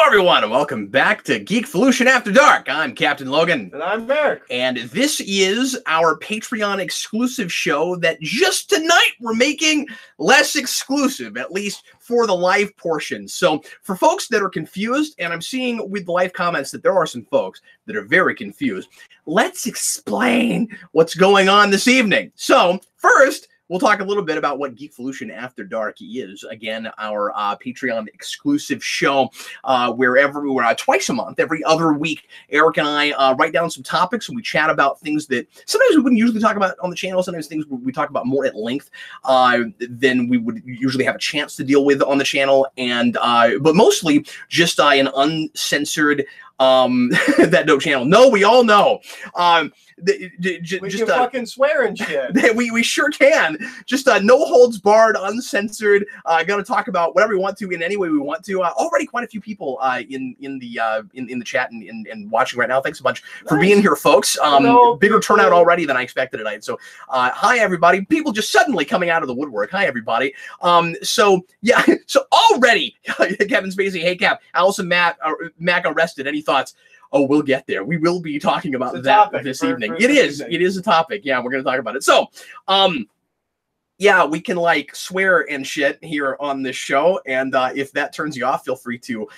everyone, and welcome back to Geekvolution After Dark. I'm Captain Logan. And I'm Merrick. And this is our Patreon exclusive show that just tonight we're making less exclusive, at least for the live portion. So for folks that are confused, and I'm seeing with the live comments that there are some folks that are very confused, let's explain what's going on this evening. So first, we'll talk a little bit about what Geekvolution After Dark is. Again, our Patreon exclusive show where twice a month, every other week, Eric and I write down some topics and we chat about things that sometimes we wouldn't usually talk about on the channel, sometimes things we talk about more at length than we would usually have a chance to deal with on the channel, and but mostly just an uncensored that dope channel. No, we all know. We can fucking swear and shit. we sure can. Just no holds barred, uncensored. Gonna talk about whatever we want to in any way we want to. Already quite a few people in the chat and watching right now. Thanks a bunch for being here, folks. Bigger turnout already than I expected tonight. So hi everybody. People just suddenly coming out of the woodwork. Hi everybody. So yeah. So already Kevin Spacey. Hey Cap. Allison Mac arrested. Any thoughts? Oh, we'll get there. We will be talking about that this evening. It is a topic. Yeah, we're going to talk about it. So, yeah, we can like swear and shit here on this show, and if that turns you off, feel free to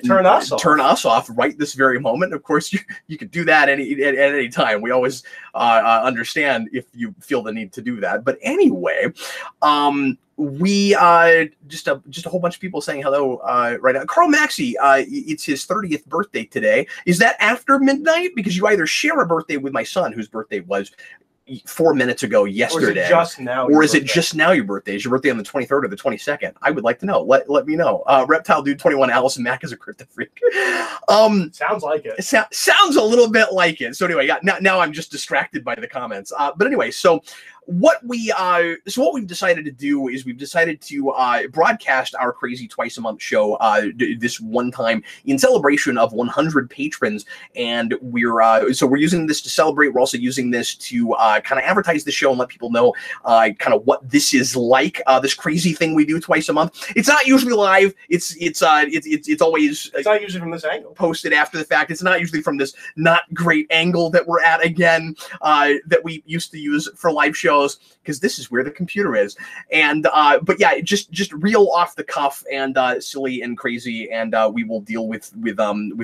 turn us off right this very moment. Of course, you could do that at any time. We always understand if you feel the need to do that. But anyway, we just a whole bunch of people saying hello right now. Carl Maxey, it's his 30th birthday today. Is that after midnight? Because you either share a birthday with my son, whose birthday was 4 minutes ago yesterday, or is it just now your birthday? Is your birthday on the 23rd or the 22nd? I would like to know. Let me know. Reptile Dude 21, Allison Mack is a crypto freak. Sounds like it. Sounds a little bit like it. So anyway, yeah, now I'm just distracted by the comments. But anyway, so what we've decided to do is we've decided to broadcast our crazy twice a month show this one time in celebration of 100 patrons, and we're using this to celebrate. We're also using this to kind of advertise the show and let people know kind of what this is like. This crazy thing we do twice a month. It's not usually live. It's always not usually from this angle. Posted after the fact. It's not usually from this not great angle that we're at again that we used to use for live shows, because this is where the computer is. And but yeah, just real off the cuff and silly and crazy, and we will deal with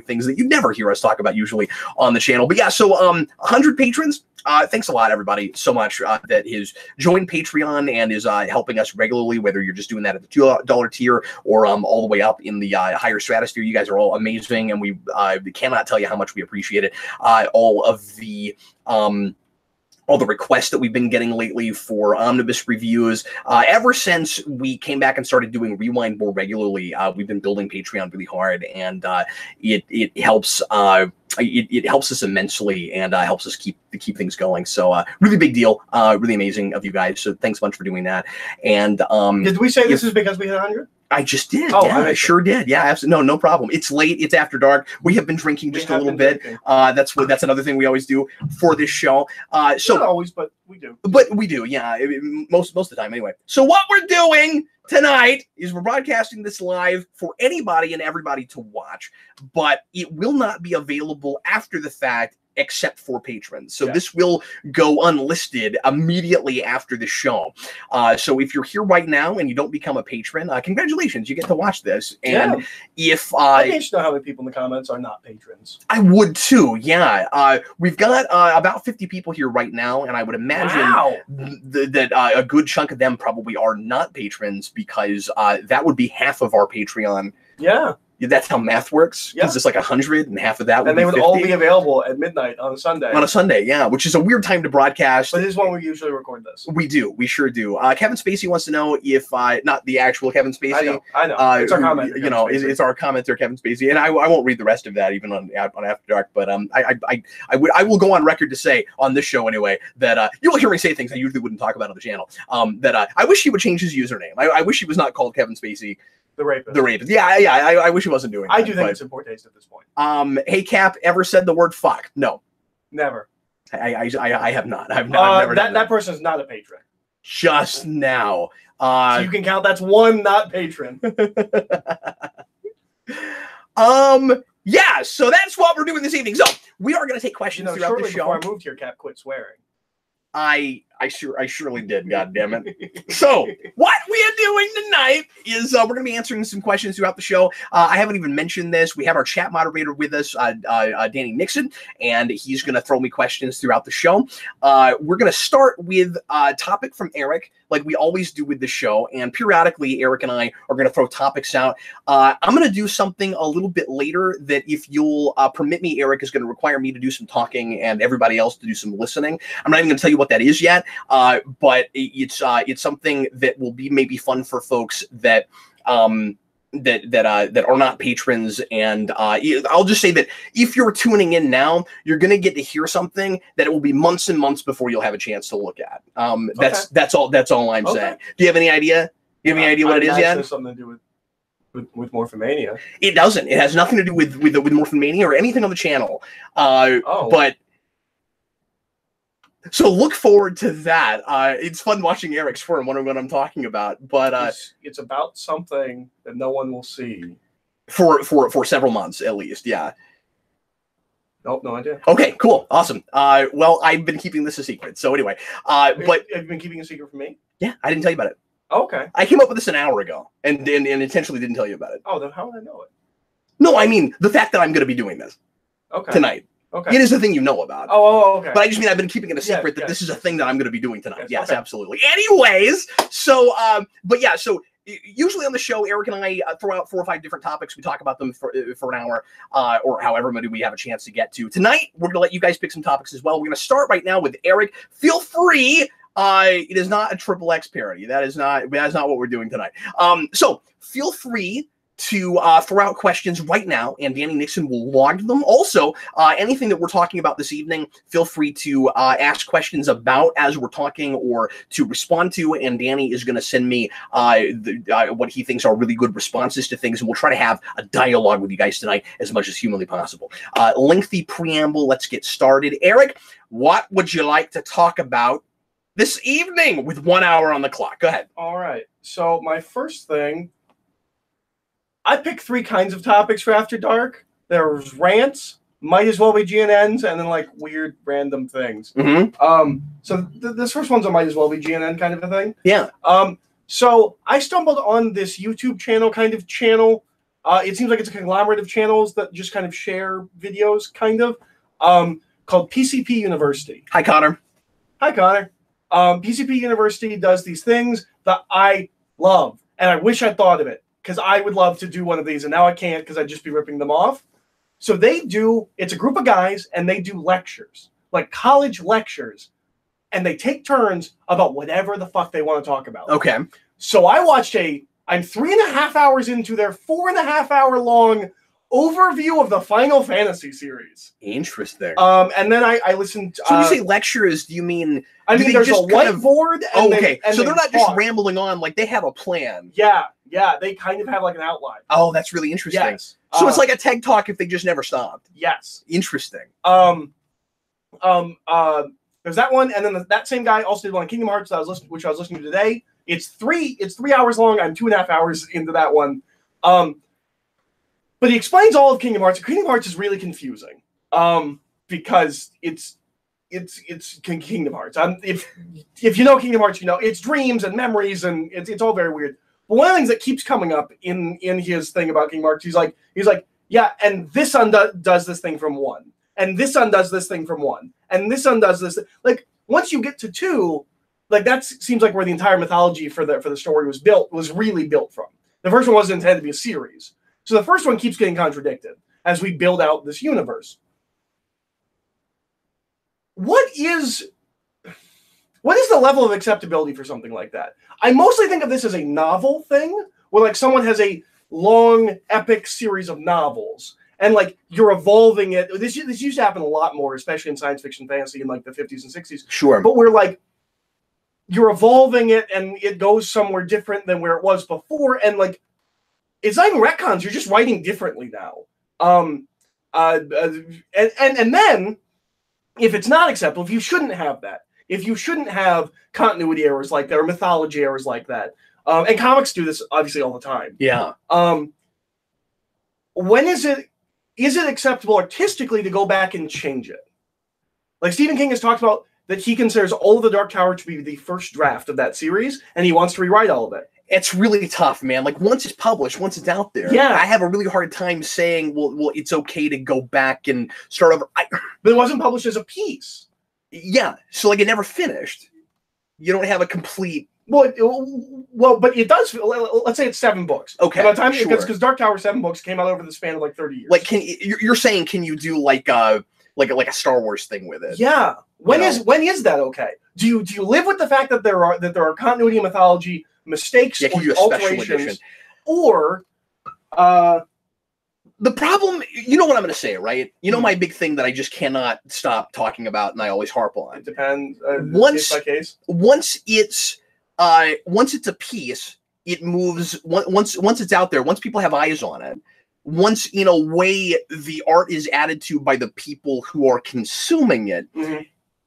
things that you never hear us talk about usually on the channel. But yeah, so 100 patrons. Thanks a lot, everybody, so much that has joined Patreon and is helping us regularly, whether you're just doing that at the $2 tier or all the way up in the higher stratosphere. You guys are all amazing, and we cannot tell you how much we appreciate it. All the requests that we've been getting lately for omnibus reviews. Ever since we came back and started doing Rewind more regularly, we've been building Patreon really hard, and it helps. It helps us immensely, and helps us keep things going. So really big deal, really amazing of you guys. So thanks a bunch for doing that. And did we say this is because we hit 100? I just did. Oh, yeah, I sure did. Yeah, absolutely. No problem. It's late. It's after dark. We have been drinking just a little bit. That's another thing we always do for this show. So not always, but we do. But we do. Yeah, most of the time anyway. So what we're doing tonight is we're broadcasting this live for anybody and everybody to watch, but it will not be available after the fact except for patrons. So this will go unlisted immediately after the show. So if you're here right now and you don't become a patron, congratulations, you get to watch this. And if I'd be interested to know how many people in the comments are not patrons. I would too. Yeah. We've got about 50 people here right now, and I would imagine that a good chunk of them probably are not patrons, because that would be half of our Patreon. Yeah. That's how math works. Yeah. It's just like 100, and half of that would be 50. And they would all be available at midnight on a Sunday. On a Sunday, yeah, which is a weird time to broadcast. But this is when we usually record this. We do. We sure do. Kevin Spacey wants to know if, not the actual Kevin Spacey. I know. It's our comment. You know, it's our commenter, Kevin Spacey. And I won't read the rest of that even on After Dark. But I will go on record to say, on this show anyway, that you'll hear me say things I usually wouldn't talk about on the channel. That I wish he would change his username. I wish he was not called Kevin Spacey. The rapist. The rapist. Yeah. I wish he wasn't doing that. I do think it's in poor taste at this point. Hey, Cap, ever said the word fuck? No. Never. I have not. I've never done that person's not a patron. Just now. So you can count that's one not patron. Yeah, so that's what we're doing this evening. So we are going to take questions throughout the show. Before I moved here, Cap quit swearing. I surely did, God damn it. So what we are doing tonight is we're going to be answering some questions throughout the show. I haven't even mentioned this. We have our chat moderator with us, Danny Nixon, and he's going to throw me questions throughout the show. We're going to start with a topic from Eric, like we always do with the show, and periodically Eric and I are going to throw topics out. I'm going to do something a little bit later that, if you'll permit me, Eric, is going to require me to do some talking and everybody else to do some listening. I'm not even going to tell you what that is yet, but it's something that will be maybe fun for folks that that are not patrons. And I'll just say that if you're tuning in now, you're going to get to hear something that it will be months and months before you'll have a chance to look at. That's all I'm saying. Do you have any idea? Do you have any idea what it is yet? Has something to do with Morphomania. It doesn't. It has nothing to do with Morphomania or anything on the channel. But so look forward to that. It's fun watching Eric swear and wondering what I'm talking about. But it's about something that no one will see for several months at least. Yeah. Nope, no idea. Okay, cool, awesome. Well, I've been keeping this a secret. So anyway, but have you been keeping a secret from me? Yeah, I didn't tell you about it. Okay. I came up with this an hour ago and intentionally didn't tell you about it. Oh, then how would I know it? No, I mean the fact that I'm going to be doing this. Okay. Tonight. Okay. It is a thing you know about. Oh, okay. But I just mean I've been keeping it a secret that this is a thing that I'm going to be doing tonight. Yes, okay. Absolutely. Anyways, so, but yeah, so usually on the show, Eric and I throw out 4 or 5 different topics. We talk about them for an hour, or however many we have a chance to get to. Tonight, we're going to let you guys pick some topics as well. We're going to start right now with Eric. Feel free. It is not a XXX parody. That is not what we're doing tonight. So feel free to throw out questions right now, and Danny Nixon will log them. Also, anything that we're talking about this evening, feel free to ask questions about as we're talking or to respond to, and Danny is going to send me what he thinks are really good responses to things, and we'll try to have a dialogue with you guys tonight as much as humanly possible. Lengthy preamble, let's get started. Eric, what would you like to talk about this evening with 1 hour on the clock? Go ahead. All right. So my first thing, I picked 3 kinds of topics for After Dark. There's rants, might as well be GNNs, and then like weird random things. Mm-hmm. So this first one's a might as well be GNN kind of a thing. Yeah. So I stumbled on this YouTube channel. It seems like it's a conglomerate of channels that just kind of share videos, kind of, called PCP University. Hi, Connor. Hi, Connor. PCP University does these things that I love, and I wish I'd thought of it, because I would love to do one of these, and now I can't because I'd just be ripping them off. So it's a group of guys, and they do lectures, like college lectures, and they take turns about whatever the fuck they want to talk about. Okay. So I watched I'm 3.5 hours into their 4.5 hour long overview of the Final Fantasy series. Interesting. And then I listened. So when you say lectures, do you mean? I mean, there's a whiteboard. Okay. So they're not just rambling on; like they have a plan. Yeah. They kind of have like an outline. Oh, that's really interesting. Yes. So it's like a TED Talk if they just never stopped. Yes. Interesting. There's that one, and then that same guy also did one on Kingdom Hearts which I was listening to today. It's 3 hours long. I'm 2.5 hours into that one. But he explains all of Kingdom Hearts. Kingdom Hearts is really confusing, because it's Kingdom Hearts. If you know Kingdom Hearts, you know it's dreams and memories, and it's all very weird. But one of the things that keeps coming up in his thing about Kingdom Hearts, he's like, yeah, and this does this thing from 1, and this undoes this thing from 1, and this undoes this. Like once you get to 2, like that seems like where the entire mythology for the story was really built from. The first one wasn't intended to be a series. So the first one keeps getting contradicted as we build out this universe. What is the level of acceptability for something like that? I mostly think of this as a novel thing, where like someone has a long, epic series of novels, and like you're evolving it. This used to happen a lot more, especially in science fiction fantasy in like the 50s and 60s. Sure. But we're like, you're evolving it, and it goes somewhere different than where it was before, and like, it's not even retcons. You're just writing differently now. And then, if it's not acceptable, if you shouldn't have that, if you shouldn't have continuity errors like that or mythology errors like that, and comics do this obviously all the time. Yeah. when is it acceptable artistically to go back and change it? Like Stephen King has talked about that he considers all of the Dark Tower to be the first draft of that series, and he wants to rewrite all of it. It's really tough, man. Like once it's published, once it's out there, yeah, I have a really hard time saying, well, it's okay to go back and start over. But it wasn't published as a piece. Yeah, so like it never finished. You don't have a complete. Well, but it does. Let's say it's 7 books. Okay, by the time sure. Because Dark Tower 7 books came out over the span of like 30 years. Like, you're saying, can you do like a Star Wars thing with it? Yeah. When is that okay? Do you live with the fact that there are continuity and mythology mistakes or alterations, or the problem? You know what I'm going to say, right? You know my big thing that I just cannot stop talking about, and I always harp on. It depends. Case by case. Once it's a piece, it moves. Once it's out there, once people have eyes on it. Once, in a way, the art is added to by the people who are consuming it,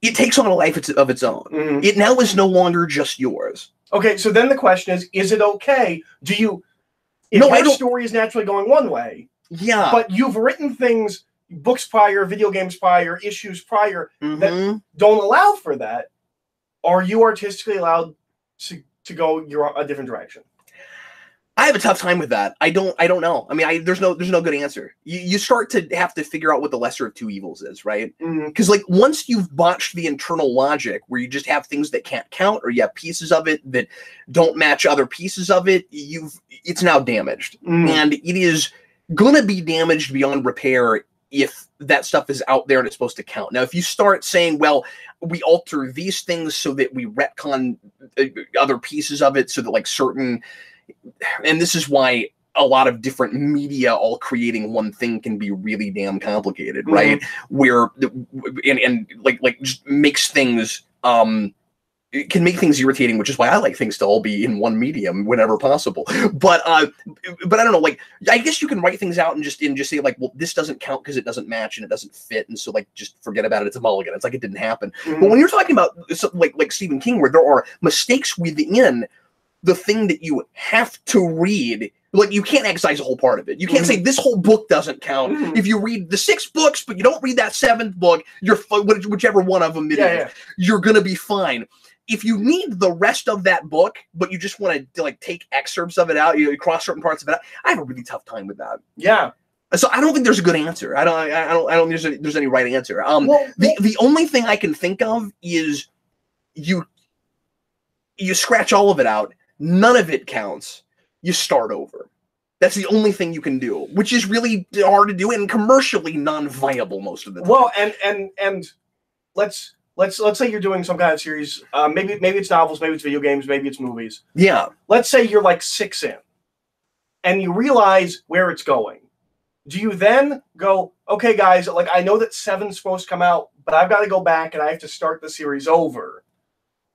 it takes on a life of its own. It now is no longer just yours. Okay, so then the question is it okay? If your story is naturally going one way, yeah, but you've written things, books prior, video games prior, issues prior, that don't allow for that, are you artistically allowed to go a different direction? I have a tough time with that. I don't know. I mean, there's no good answer. You start to have to figure out what the lesser of two evils is, right? Because like once you've botched the internal logic where you just have things that can't count, or you have pieces of it that don't match other pieces of it, it's now damaged, and it is gonna be damaged beyond repair if that stuff is out there and it's supposed to count. Now, if you start saying, well, we alter these things so that we retcon other pieces of it so that like certain. And this is why a lot of different media all creating one thing can be really damn complicated, right? Where and like just makes things it can make things irritating, which is why I like things to all be in one medium whenever possible. But I don't know, like I guess you can write things out and just say like, well, this doesn't count because it doesn't match and it doesn't fit, and so like just forget about it. It's a mulligan. It's like it didn't happen. But when you're talking about something like Stephen King, where there are mistakes within the thing that you have to read, like you can't excise a whole part of it. You can't say this whole book doesn't count. If you read the 6 books, but you don't read that 7th book, you're whichever one of them it is, you're gonna be fine. If you need the rest of that book, but you just want to like take excerpts of it out, you cross certain parts of it out, I have a really tough time with that. Yeah. So I don't think there's a good answer. I don't think there's any right answer. The only thing I can think of is you scratch all of it out. None of it counts. You start over. That's the only thing you can do, which is really hard to do and commercially non-viable most of the time. Well, and let's say you're doing some kind of series. Maybe it's novels, maybe it's video games, maybe it's movies. Yeah. Let's say you're like 6 in, and you realize where it's going. Do you then go, okay, guys, like I know that 7's supposed to come out, but I've got to go back and I have to start the series over?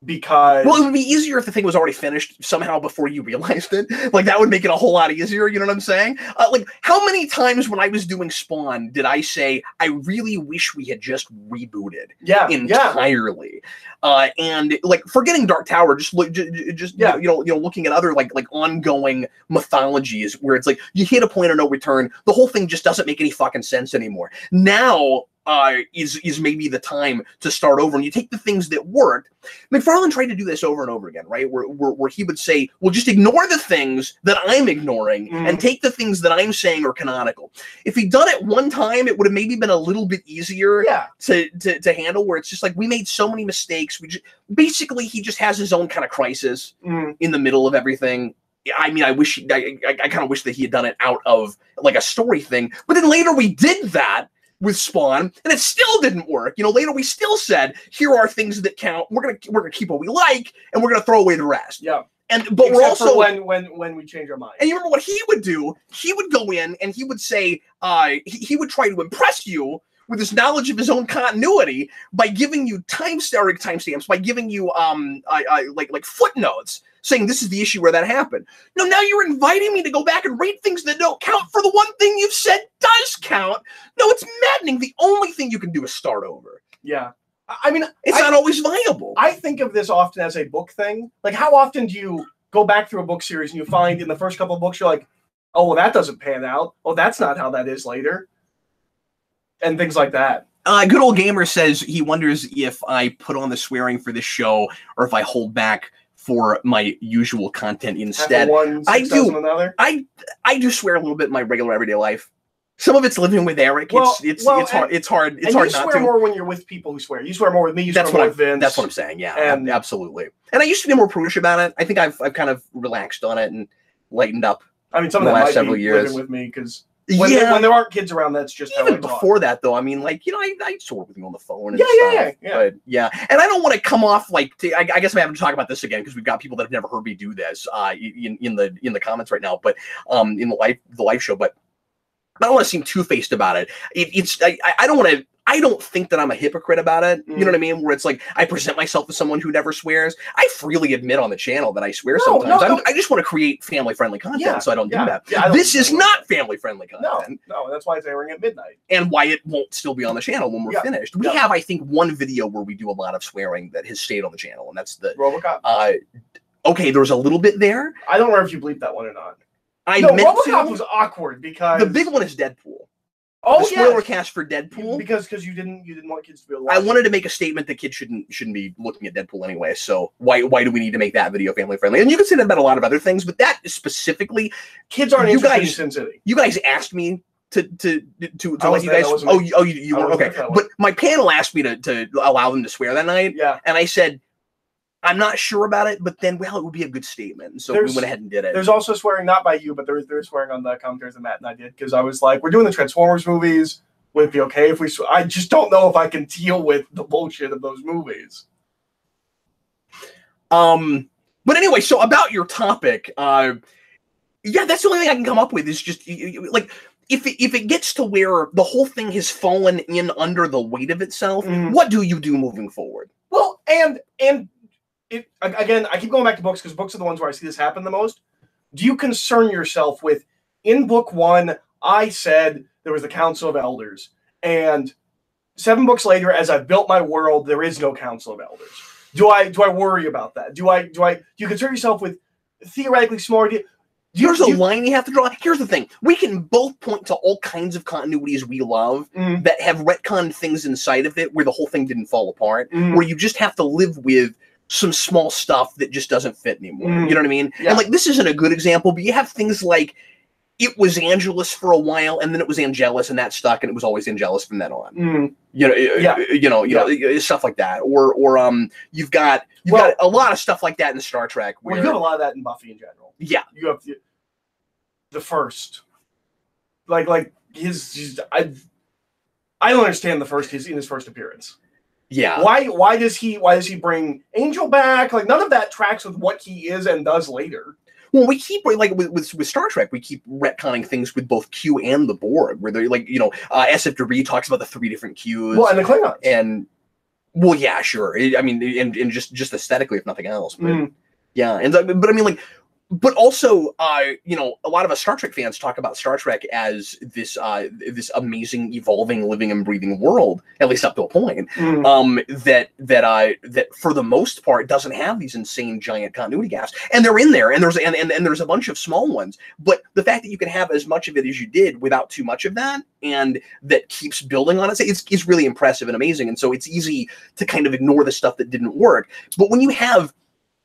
Because it would be easier if the thing was already finished somehow before you realized it. Like that would make it a whole lot easier. You know what I'm saying? Like how many times when I was doing Spawn did I say I really wish we had just rebooted entirely? And like forgetting Dark Tower, just looking at other like ongoing mythologies where it's like you hit a point of no return. The whole thing just doesn't make any fucking sense anymore. Now is maybe the time to start over, and you take the things that worked. McFarlane tried to do this over and over again, right? Where he would say, well, just ignore the things that I'm ignoring and take the things that I'm saying are canonical. If he'd done it one time, it would have maybe been a little bit easier to handle, where it's just like, we made so many mistakes. Basically, he just has his own kind of crisis in the middle of everything. I mean, I kind of wish that he had done it out of like a story thing, but then later we did that with Spawn, and it still didn't work. You know, later we still said, here are things that count. We're gonna keep what we like, and we're gonna throw away the rest. Yeah. But we're also when we change our mind. And you remember what he would do? He would go in and he would say, he would try to impress you with his knowledge of his own continuity by giving you timestamps, by giving you like footnotes, saying this is the issue where that happened. No, now you're inviting me to go back and rate things that don't count for the one thing you've said does count. No, it's maddening. The only thing you can do is start over. Yeah. I mean, it's not always viable. I think of this often as a book thing. Like, how often do you go back through a book series and you find in the first couple of books, you're like, oh, well, that doesn't pan out. Oh, that's not how that is later. And things like that. Good Old Gamer says he wonders if I put on the swearing for this show or if I hold back for my usual content instead. I do. I do swear a little bit in my regular everyday life. Some of it's living with Eric. It's hard. It's hard not to. You swear more when you're with people who swear. You swear more with me. You swear more with Vince. That's what I'm saying. Yeah, and absolutely. And I used to be more prudish about it. I think I've kind of relaxed on it and lightened up. I mean, some of them might be living with me because when there aren't kids around, that's just even how I before that though. I mean, like I used to work with you on the phone and stuff. But and I don't want to come off like I guess I'm having to talk about this again because we've got people that have never heard me do this in the comments right now, but in the live show, but. I don't want to seem two-faced about it. I don't want to. I don't think that I'm a hypocrite about it. You know what I mean? Where it's like I present myself as someone who never swears. I freely admit on the channel that I swear sometimes. I just want to create family-friendly content, so I don't do that. This is not family-friendly content. No, that's why it's airing at midnight. And why it won't still be on the channel when we're finished. We have, I think, one video where we do a lot of swearing that has stayed on the channel, and that's the RoboCop. Okay, there was a little bit there. I don't know if you bleeped that one or not. RoboCop was awkward because the big one is Deadpool. Oh, the spoiler cast for Deadpool. Because you didn't want kids to be able to watch I wanted to make a statement that kids shouldn't be looking at Deadpool anyway. So why do we need to make that video family friendly? And you can say that about a lot of other things, but that specifically, kids aren't interested in Sin City. You guys asked me to let you guys. You were okay. But my panel asked me to allow them to swear that night. Yeah, and I said, I'm not sure about it, but then, it would be a good statement. So we went ahead and did it. There's also swearing, not by you, but there's swearing on the commentaries that Matt and I did, because I was like, we're doing the Transformers movies. Would it be okay if we swear? I just don't know if I can deal with the bullshit of those movies. But anyway, so about your topic, that's the only thing I can come up with is just, like, if it gets to where the whole thing has fallen in under the weight of itself, what do you do moving forward? Well, and again, I keep going back to books because books are the ones where I see this happen the most. Do you concern yourself with, in book 1, I said there was the Council of Elders, and 7 books later, as I've built my world, there is no Council of Elders. Do I worry about that? Do you concern yourself with theoretically smart? Here's a line you have to draw. Here's the thing. We can both point to all kinds of continuities we love that have retconned things inside of it where the whole thing didn't fall apart, where you just have to live with some small stuff that just doesn't fit anymore. You know what I mean? Yeah. And like, this isn't a good example, but you have things like it was Angelus for a while, and then it was Angelus, and that stuck, and it was always Angelus from then on. You know, stuff like that. Or you've got a lot of stuff like that in Star Trek. You have a lot of that in Buffy in general. Yeah, you have the first, like his. I don't understand the first in his first appearance. Yeah. Why does he bring Angel back? Like, none of that tracks with what he is and does later. Well, we keep, like, with Star Trek, we keep retconning things with both Q and the Borg, where they're like, SF Debris talks about the 3 different Qs. Well, and the Klingons. And, well, yeah, sure. I mean, and just aesthetically, if nothing else. But, yeah. And, but I mean, like, but also, a lot of us Star Trek fans talk about Star Trek as this amazing, evolving, living and breathing world, at least up to a point, that for the most part doesn't have these insane giant continuity gaps, and they're in there, and there's a bunch of small ones. But the fact that you can have as much of it as you did without too much of that, and that keeps building on it, it's really impressive and amazing. And so it's easy to kind of ignore the stuff that didn't work. But when you have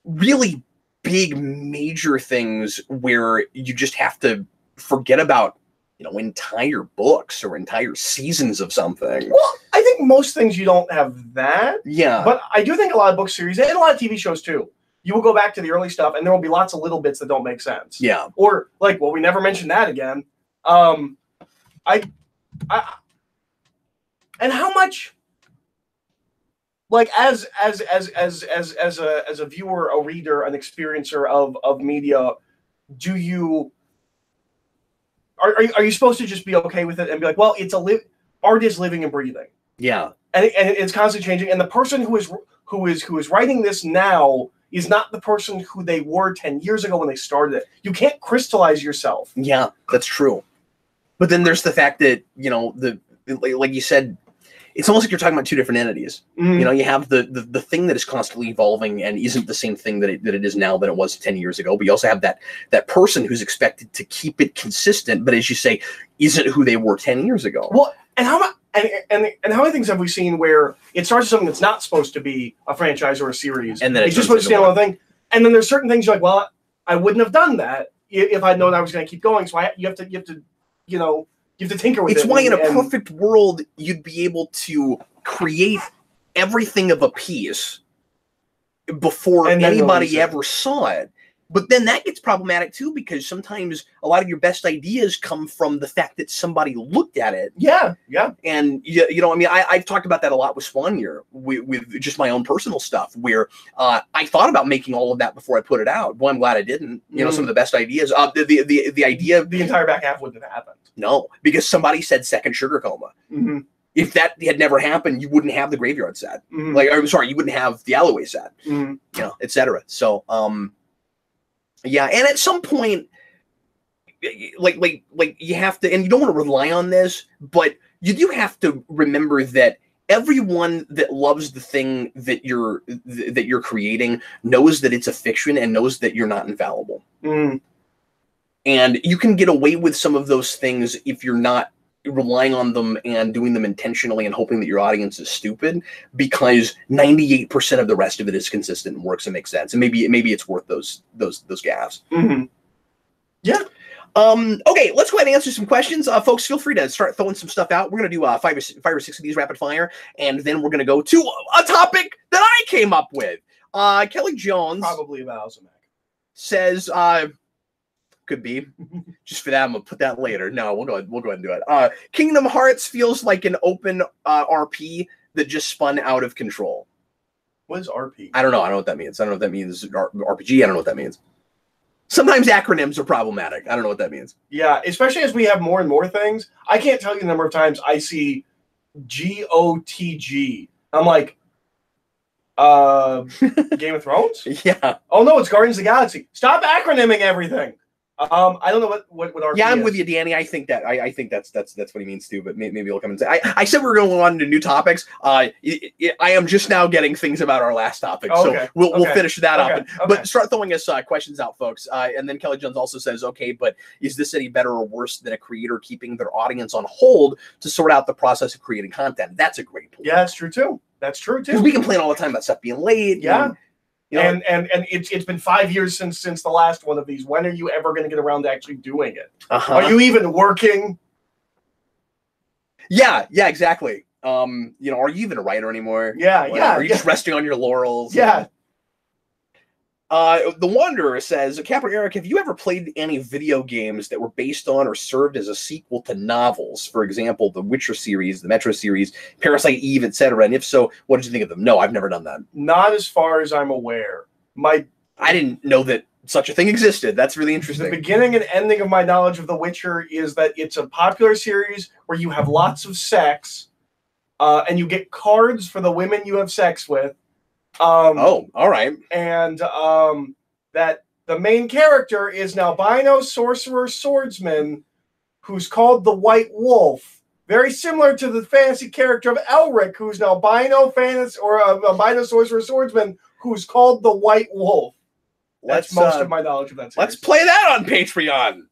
really big major things where you just have to forget about entire books or entire seasons of something. Well, I think most things you don't have that. Yeah. But I do think a lot of book series and a lot of TV shows too, you will go back to the early stuff and there will be lots of little bits that don't make sense. Yeah. Or like, well, we never mentioned that again. And how much, like, as a viewer, a reader, an experiencer of media, are you supposed to just be okay with it and be like, well, art is living and breathing. Yeah. And it's constantly changing. And the person who is writing this now is not the person who they were 10 years ago when they started it. You can't crystallize yourself. Yeah, that's true. But then there's the fact that, like you said, it's almost like you're talking about two different entities. Mhm. You know, you have the thing that is constantly evolving and isn't the same thing that it is now than it was 10 years ago. But you also have that person who's expected to keep it consistent, but as you say, isn't who they were 10 years ago. Well, and how many things have we seen where it starts with something that's not supposed to be a franchise or a series, and then it's just supposed to be another thing, and then there's certain things you're like, well, I wouldn't have done that if I'd known I was going to keep going. So you have to tinker with it. It's why in a perfect world you'd be able to create everything of a piece before anybody ever saw it. But then that gets problematic too, because sometimes a lot of your best ideas come from the fact that somebody looked at it. Yeah, yeah. And you know, I mean, I've talked about that a lot with Swan Year, with just my own personal stuff, where I thought about making all of that before I put it out. Boy, I'm glad I didn't. You know, some of the best ideas. The idea, the entire back half wouldn't have happened. No, because somebody said second sugar coma. Mm-hmm. If that had never happened, you wouldn't have the graveyard set. Mm-hmm. Like, I'm sorry, you wouldn't have the alleyway set. Mm-hmm. You know, etc. So, yeah, and at some point, like you have to, and you don't want to rely on this, but you do have to remember that everyone that loves the thing that you're creating knows that it's a fiction and knows that you're not infallible. Mm. And you can get away with some of those things if you're not relying on them and doing them intentionally and hoping that your audience is stupid, because 98% of the rest of it is consistent and works and makes sense. And maybe it's worth those gaffes. Mm-hmm. Yeah. Okay, let's go ahead and answer some questions. Folks, feel free to start throwing some stuff out. We're going to do 5 or 6 of these rapid fire, and then we're going to go to a topic that I came up with. Kelly Jones. Probably about Alzheimer. Says, could be. Just for that, I'm gonna put that later. No, we'll go ahead and do it. Kingdom Hearts feels like an open RP that just spun out of control. What is RP? I don't know. I don't know what that means. I don't know what that means. RPG. I don't know what that means. Sometimes acronyms are problematic. I don't know what that means. Yeah, especially as we have more and more things. I can't tell you the number of times I see GOTG. I'm like, Game of Thrones? Yeah. Oh no, it's Guardians of the Galaxy. Stop acronyming everything. I don't know what RP Yeah, I'm is. with you, Danny. I think that's what he means too. But maybe he'll come and say. I said we were going to go on to new topics. I am just now getting things about our last topic, so we'll finish that up. But start throwing us questions out, folks. And then Kelly Jones also says, okay, but is this any better or worse than a creator keeping their audience on hold to sort out the process of creating content? That's a great point. Yeah, that's true too. That's true too. Because we complain all the time about stuff being late. Yeah. You know, and it's been 5 years since the last one of these. When are you ever going to get around to actually doing it? Are you even working? Yeah, exactly. You know, are you even a writer anymore? Yeah, yeah. Are you just resting on your laurels? Yeah. The Wanderer says, Capper Eric, have you ever played any video games that were based on or served as a sequel to novels? For example, the Witcher series, the Metro series, Parasite Eve, etc. And if so, what did you think of them? No, I've never done that. Not as far as I'm aware. I didn't know that such a thing existed. That's really interesting. The beginning and ending of my knowledge of The Witcher is that it's a popular series where you have lots of sex, and you get cards for the women you have sex with. Oh, all right. And that the main character is an albino sorcerer swordsman who's called the White Wolf. Very similar to the fantasy character of Elric, who's an albino albino sorcerer swordsman who's called the White Wolf. That's most of my knowledge of that series. Let's play that on Patreon.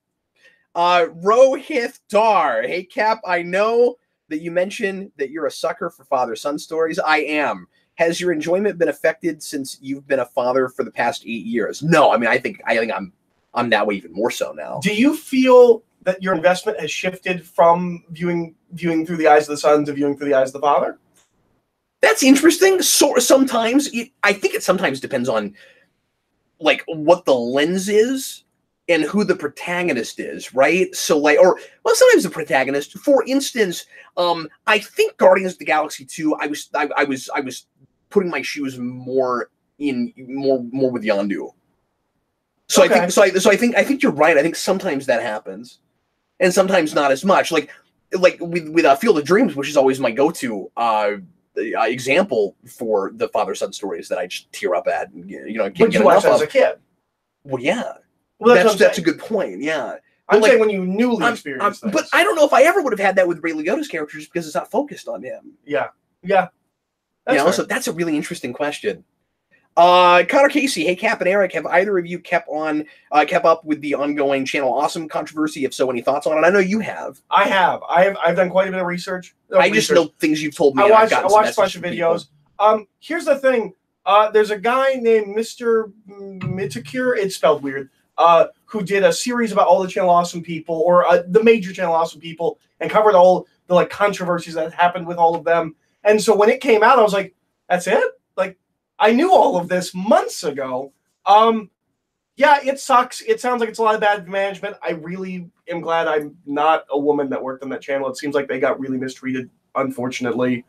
Rohith Dar. Hey, Cap, I know that you mentioned that you're a sucker for father-son stories. I am. Has your enjoyment been affected since you've been a father for the past 8 years? No, I mean, I think I'm that way even more so now. Do you feel that your investment has shifted from viewing through the eyes of the son to viewing through the eyes of the father? That's interesting. So sometimes I think it sometimes depends on like what the lens is and who the protagonist is, right? So sometimes the protagonist. For instance, I think Guardians of the Galaxy 2, I was putting my shoes more with Yondu. So okay. I think you're right. I think sometimes that happens, and sometimes not as much. Like with Field of Dreams, which is always my go-to example for the father-son stories that I just tear up at. And, you know, but you watched as a kid. Well, yeah. Well, that's a good point. Yeah. I'm like, saying when you newly experience things. But I don't know if I ever would have had that with Ray Liotta's character just because it's not focused on him. Yeah. Yeah. So that's a really interesting question. Connor Casey, hey Cap and Eric, have either of you kept up with the ongoing Channel Awesome controversy? If so, any thoughts on it? I know you have. I have. I've done quite a bit of research. Just know things you've told me. I watched a bunch of videos. Here's the thing. There's a guy named Mr. Mitakure, it's spelled weird, who did a series about all the Channel Awesome people, or the major Channel Awesome people, and covered all the like controversies that happened with all of them. And so when it came out, I was like, that's it? Like, I knew all of this months ago. Yeah, it sucks. It sounds like it's a lot of bad management. I really am glad I'm not a woman that worked on that channel. It seems like they got really mistreated, unfortunately.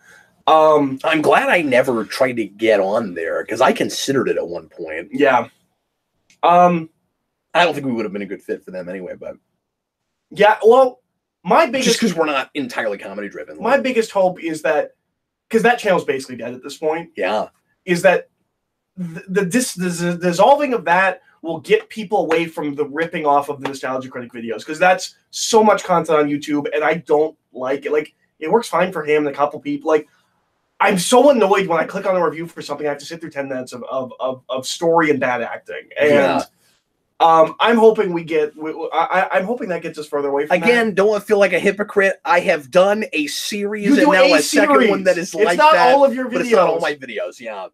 I'm glad I never tried to get on there because I considered it at one point. Yeah. I don't think we would have been a good fit for them anyway, but yeah, well, my biggest, just because we're not entirely comedy driven. My biggest hope is that, because that channel's basically dead at this point. Yeah. Is that the dissolving of that will get people away from the ripping off of the Nostalgia Critic videos, because that's so much content on YouTube, and I don't like it. Like, it works fine for him and a couple people. Like, I'm so annoyed when I click on a review for something, I have to sit through 10 minutes of story and bad acting. And yeah. I'm hoping we get. I'm hoping that gets us further away from Again, that. Don't want to feel like a hypocrite. I have done a series and now a second one that is like that. It's not all of your videos. But it's not all my videos, yeah.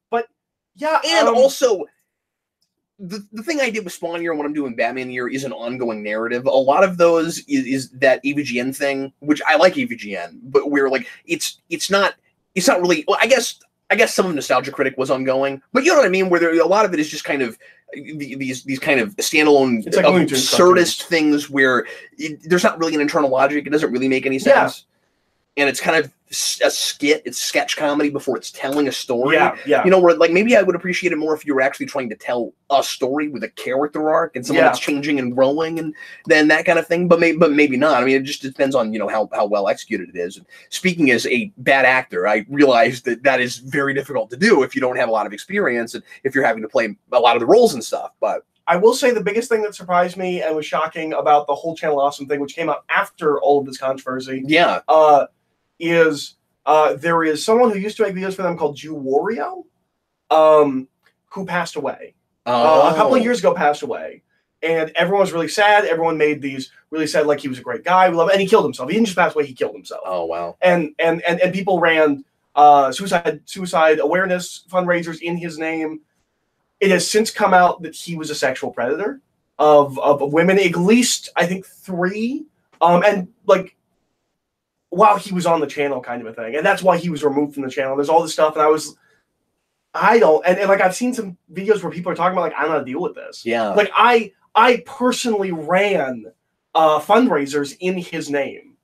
But yeah. And also, the thing I did with Spawn Year and what I'm doing Batman Year is an ongoing narrative. A lot of those is that AVGN thing, which I like AVGN, but we're like, it's not really, well, I guess some of Nostalgia Critic was ongoing, but you know what I mean, where a lot of it is just kind of these kind of standalone like absurdist things where there's not really an internal logic. It doesn't really make any sense. Yeah. And it's kind of a skit. It's sketch comedy before it's telling a story. Yeah. You know, where like maybe I would appreciate it more if you were actually trying to tell a story with a character arc and someone that's changing and growing and then that kind of thing. But maybe not. I mean, it just depends on, you know, how well executed it is. And speaking as a bad actor, I realized that is very difficult to do if you don't have a lot of experience and if you're having to play a lot of the roles and stuff. But I will say the biggest thing that surprised me and was shocking about the whole Channel Awesome thing, which came out after all of this controversy, is there is someone who used to make videos for them called Jew Wario, who passed away. A couple of years ago passed away. And everyone was really sad. Everyone made these really sad, like he was a great guy. We love it. And he killed himself. He didn't just pass away, he killed himself. Oh, wow. And people ran suicide awareness fundraisers in his name. It has since come out that he was a sexual predator of women, at least, I think, 3. And, like, while he was on the channel kind of a thing. And that's why he was removed from the channel. There's all this stuff. And and like, I've seen some videos where people are talking about, like, I don't know how to deal with this. Yeah. Like, I personally ran fundraisers in his name.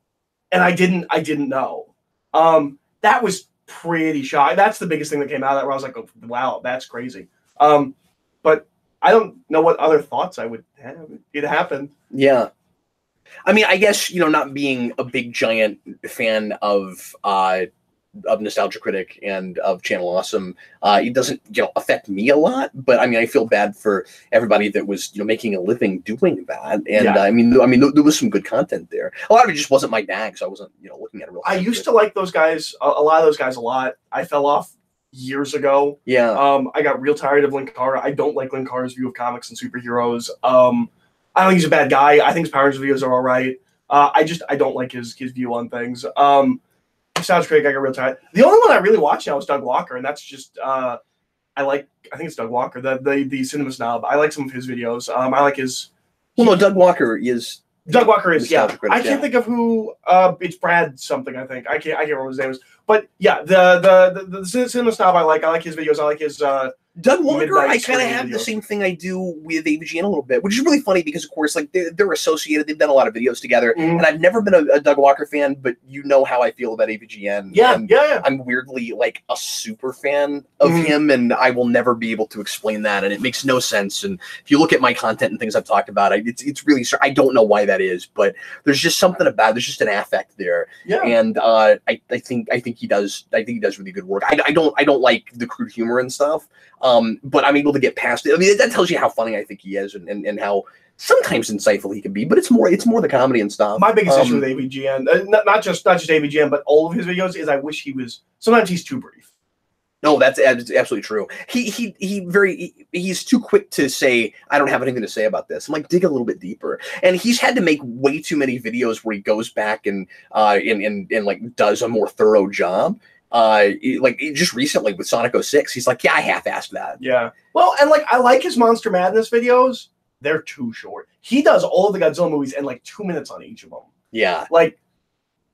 And I didn't know. That was pretty shocking. That's the biggest thing that came out of that, where I was like, oh, wow, that's crazy. But I don't know what other thoughts I would have. It happened. Yeah. I mean, I guess, you know, not being a big giant fan of Nostalgia Critic and of Channel Awesome, it doesn't, you know, affect me a lot. But I mean, I feel bad for everybody that was, you know, making a living doing that. And I mean, there was some good content there. A lot of it just wasn't my bag, so I wasn't, you know, looking at it real. I used to like those guys, a lot of those guys a lot. I fell off years ago. Yeah. I got real tired of Linkara. I don't like Linkara's view of comics and superheroes. I don't think he's a bad guy. I think his Power Rangers videos are all right. I don't like his view on things. Sounds great. I got real tired. The only one I really watch now is Doug Walker, and that's just I think it's Doug Walker, the Cinema Snob. I like some of his videos. I like his. Well, no, Doug Walker is. Yeah. I can't think of who. It's Brad something. I think I can't remember what his name is. But yeah, the Cinema Snob I like his videos. I like his. Doug Walker, I kind of have the same thing I do with AVGN a little bit, which is really funny because, of course, like they're associated. They've done a lot of videos together, and I've never been a Doug Walker fan, but you know how I feel about AVGN. Yeah. I'm weirdly like a super fan of him, and I will never be able to explain that, and it makes no sense. And if you look at my content and things I've talked about, it's really, I don't know why that is, but there's just something about it. There's just an affect there, and I think he does really good work. I don't like the crude humor and stuff, but I'm able to get past it. I mean, that tells you how funny I think he is, and how sometimes insightful he can be. But it's more the comedy and stuff. My biggest issue with AVGN, not just AVGN, but all of his videos, is I wish he was. Sometimes he's too brief. No, that's absolutely true. He's too quick to say, I don't have anything to say about this. I'm like, dig a little bit deeper. And he's had to make way too many videos where he goes back and like does a more thorough job. Like just recently with Sonic 06, he's like, yeah, I half-assed that. Yeah. Well, and like I like his Monster Madness videos. They're too short. He does all of the Godzilla movies in like 2 minutes on each of them. Yeah. Like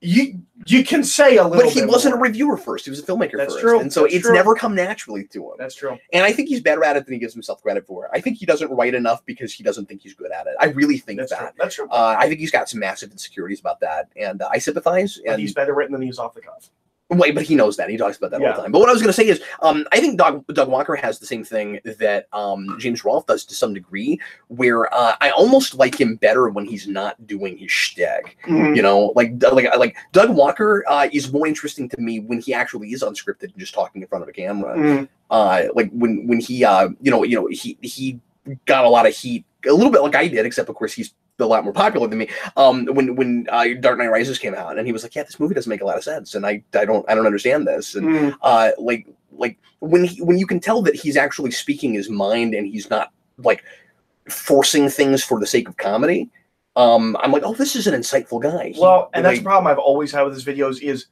you can say a little bit. But he wasn't more. a reviewer first. He was a filmmaker That's first. true. And so it's never come naturally to him. That's true. And I think he's better at it than he gives himself credit for. I think he doesn't write enough because he doesn't think he's good at it. I really think That's that. True. That's true. I think he's got some massive insecurities about that. And I sympathize. But and he's better written than he's off the cuff. Wait, but he knows that. He talks about that all the time. But what I was going to say is, I think Doug Walker has the same thing that James Rolfe does to some degree, where I almost like him better when he's not doing his shtick. Mm-hmm. You know, like Doug Walker is more interesting to me when he actually is unscripted and just talking in front of a camera. Mm-hmm. Like when he he got a lot of heat, a little bit like I did, except of course he's a lot more popular than me. When Dark Knight Rises came out, and he was like, "Yeah, this movie doesn't make a lot of sense, and I don't understand this." And like when you can tell that he's actually speaking his mind, and he's not like forcing things for the sake of comedy. I'm like, "Oh, this is an insightful guy." That's the problem I've always had with his videos is.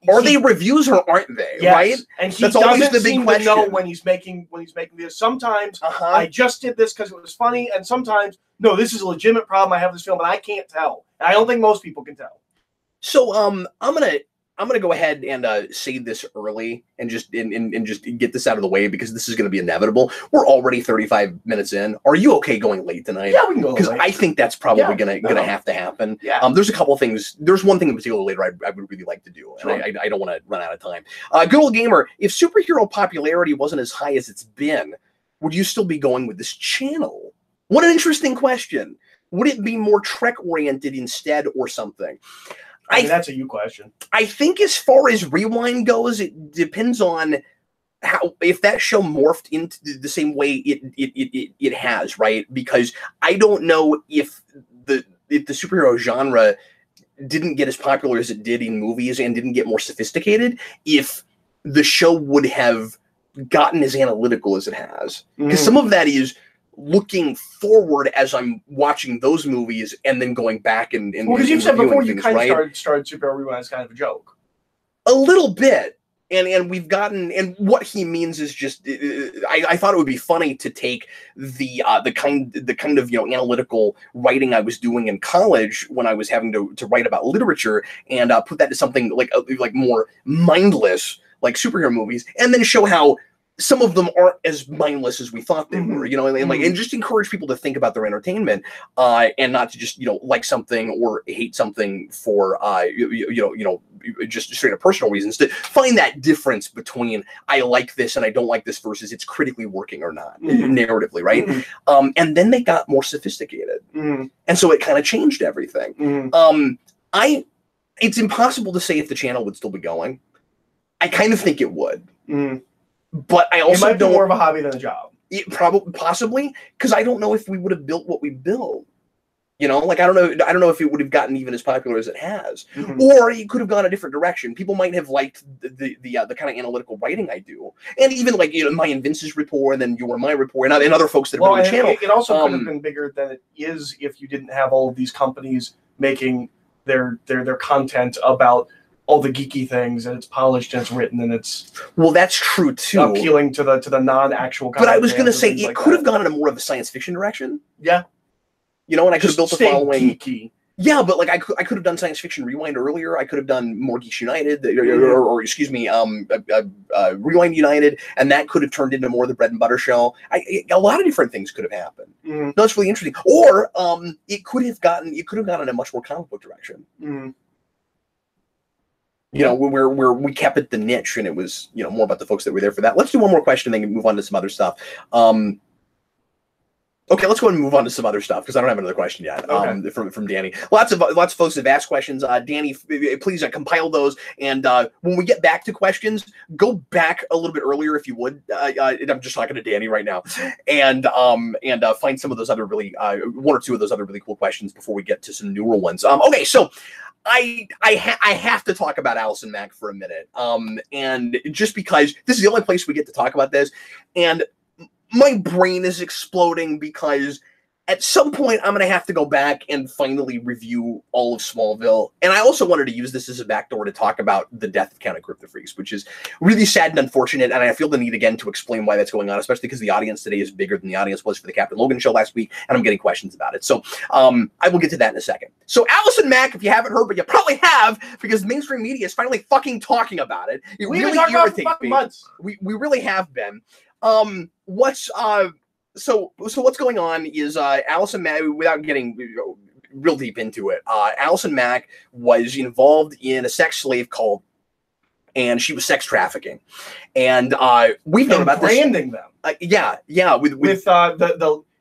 Are they reviews or aren't they? Yes. Right? And he That's doesn't always the big seem question. to know when he's making videos. Sometimes I just did this because it was funny, and sometimes no, this is a legitimate problem. I have this film, and I can't tell. And I don't think most people can tell. So I'm gonna go ahead and say this early and just get this out of the way because this is gonna be inevitable. We're already 35 minutes in. Are you okay going late tonight? Yeah, we can go because I think that's probably gonna have to happen. Yeah. There's a couple of things. There's one thing in particular later I would really like to do, Sure. and I don't want to run out of time. Good old gamer, if superhero popularity wasn't as high as it's been, would you still be going with this channel? What an interesting question. Would it be more Trek oriented instead or something? I mean, that's a you question. I think as far as Rewind goes, it depends on how if that show morphed into the same way it has, right? Because I don't know if the superhero genre didn't get as popular as it did in movies and didn't get more sophisticated, if the show would have gotten as analytical as it has. Because some of that is looking forward as I'm watching those movies and then going back and because you've said before you things, kind right? of started Superhero Rewind as kind of a joke. A little bit. And we've gotten, and what he means is just, I thought it would be funny to take the kind of analytical writing I was doing in college when I was having to write about literature and put that to something like more mindless, like superhero movies, and then show how some of them aren't as mindless as we thought they were, and just encourage people to think about their entertainment, and not to just, like something or hate something for, just straight up personal reasons, to find that difference between I like this and I don't like this versus it's critically working or not, narratively, right? And then they got more sophisticated. And so it kind of changed everything. It's impossible to say if the channel would still be going. I kind of think it would. But I also it might be more of a hobby than a job. Possibly, because I don't know if we would have built what we built. I don't know if it would have gotten even as popular as it has, or it could have gone a different direction. People might have liked the kind of analytical writing I do, and even like my and Vince's rapport, and then your and my rapport, and other folks that have been on the channel. It also could have been bigger than it is if you didn't have all of these companies making their content about all the geeky things, and it's polished and it's written and it's that's true too, appealing to the non-actual. But I was going to say it could have gone in a more of a science fiction direction. Yeah, and I could have built a following. Geeky. Yeah, but like I could have done Science Fiction Rewind earlier. I could have done More Geeks United, or excuse me, Rewind United, and that could have turned into more of the bread and butter show. A lot of different things could have happened. That's really interesting. Or it could have gone in a much more comic book direction. Where we kept it the niche, and it was more about the folks that were there for that. Let's do one more question, then move on to some other stuff. Okay, let's go and move on to some other stuff because I don't have another question yet. From Danny. Lots of folks have asked questions. Danny, please compile those, and when we get back to questions, go back a little bit earlier if you would. I'm just talking to Danny right now, and find some of those other really one or two of those other really cool questions before we get to some newer ones. Okay, so. I have to talk about Allison Mack for a minute, and just because this is the only place we get to talk about this, and my brain is exploding because at some point I'm going to have to go back and finally review all of Smallville. And I also wanted to use this as a backdoor to talk about the death of Count of Crypto Freaks, which is really sad and unfortunate. And I feel the need again to explain why that's going on, especially because the audience today is bigger than the audience was for the Captain Logan show last week. And I'm getting questions about it. So I will get to that in a second. So Allison Mack, if you haven't heard, but you probably have, because mainstream media is finally fucking talking about it. It really irritates me. Months. We really have been. So what's going on is Allison Mack, without getting real deep into it, Allison Mack was involved in a sex slave cult, and she was sex trafficking, and we've known about branding them. With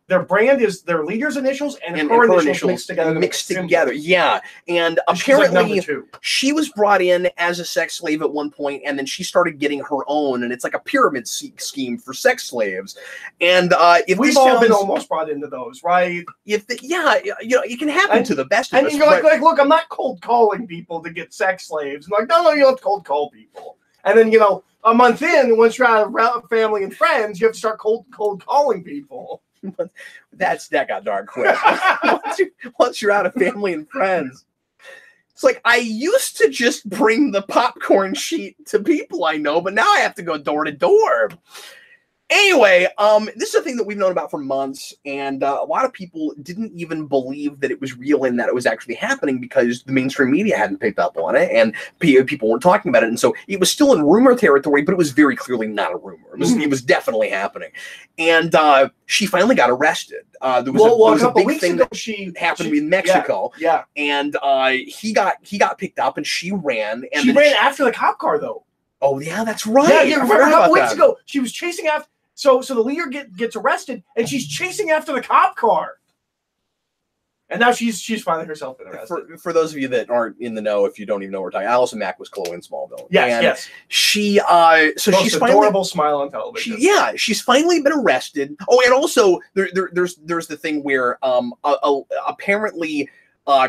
their brand is their leader's initials and her initials mixed together. Yeah. And apparently she was brought in as a sex slave at one point, and then she started getting her own, and it's like a pyramid scheme for sex slaves. And if we've all been almost brought into those, right? It can happen to the best of us. And you're like, look, I'm not cold calling people to get sex slaves. And like, no, you don't have to cold call people. And then, a month in, once you're out of family and friends, you have to start cold calling people. That got dark quick. once you're out of family and friends, it's like I used to just bring the popcorn sheet to people I know, but now I have to go door to door. Anyway, this is a thing that we've known about for months, and a lot of people didn't even believe that it was real and that it was actually happening because the mainstream media hadn't picked up on it, and people weren't talking about it, and so it was still in rumor territory, but it was very clearly not a rumor. It was definitely happening, and she finally got arrested. There was a big thing that happened in Mexico, and he got picked up, and she ran. And she ran after the cop car, though. Oh yeah, that's right. Yeah, remember a couple weeks ago, she was chasing after. So the leader gets arrested, and she's chasing after the cop car. And now she's finding herself arrested. For those of you that aren't in the know, if you don't even know what we're talking, Allison Mack was Chloe in Smallville. Yes. She she's adorable smile on television. She's finally been arrested. Oh, and also there's the thing where apparently.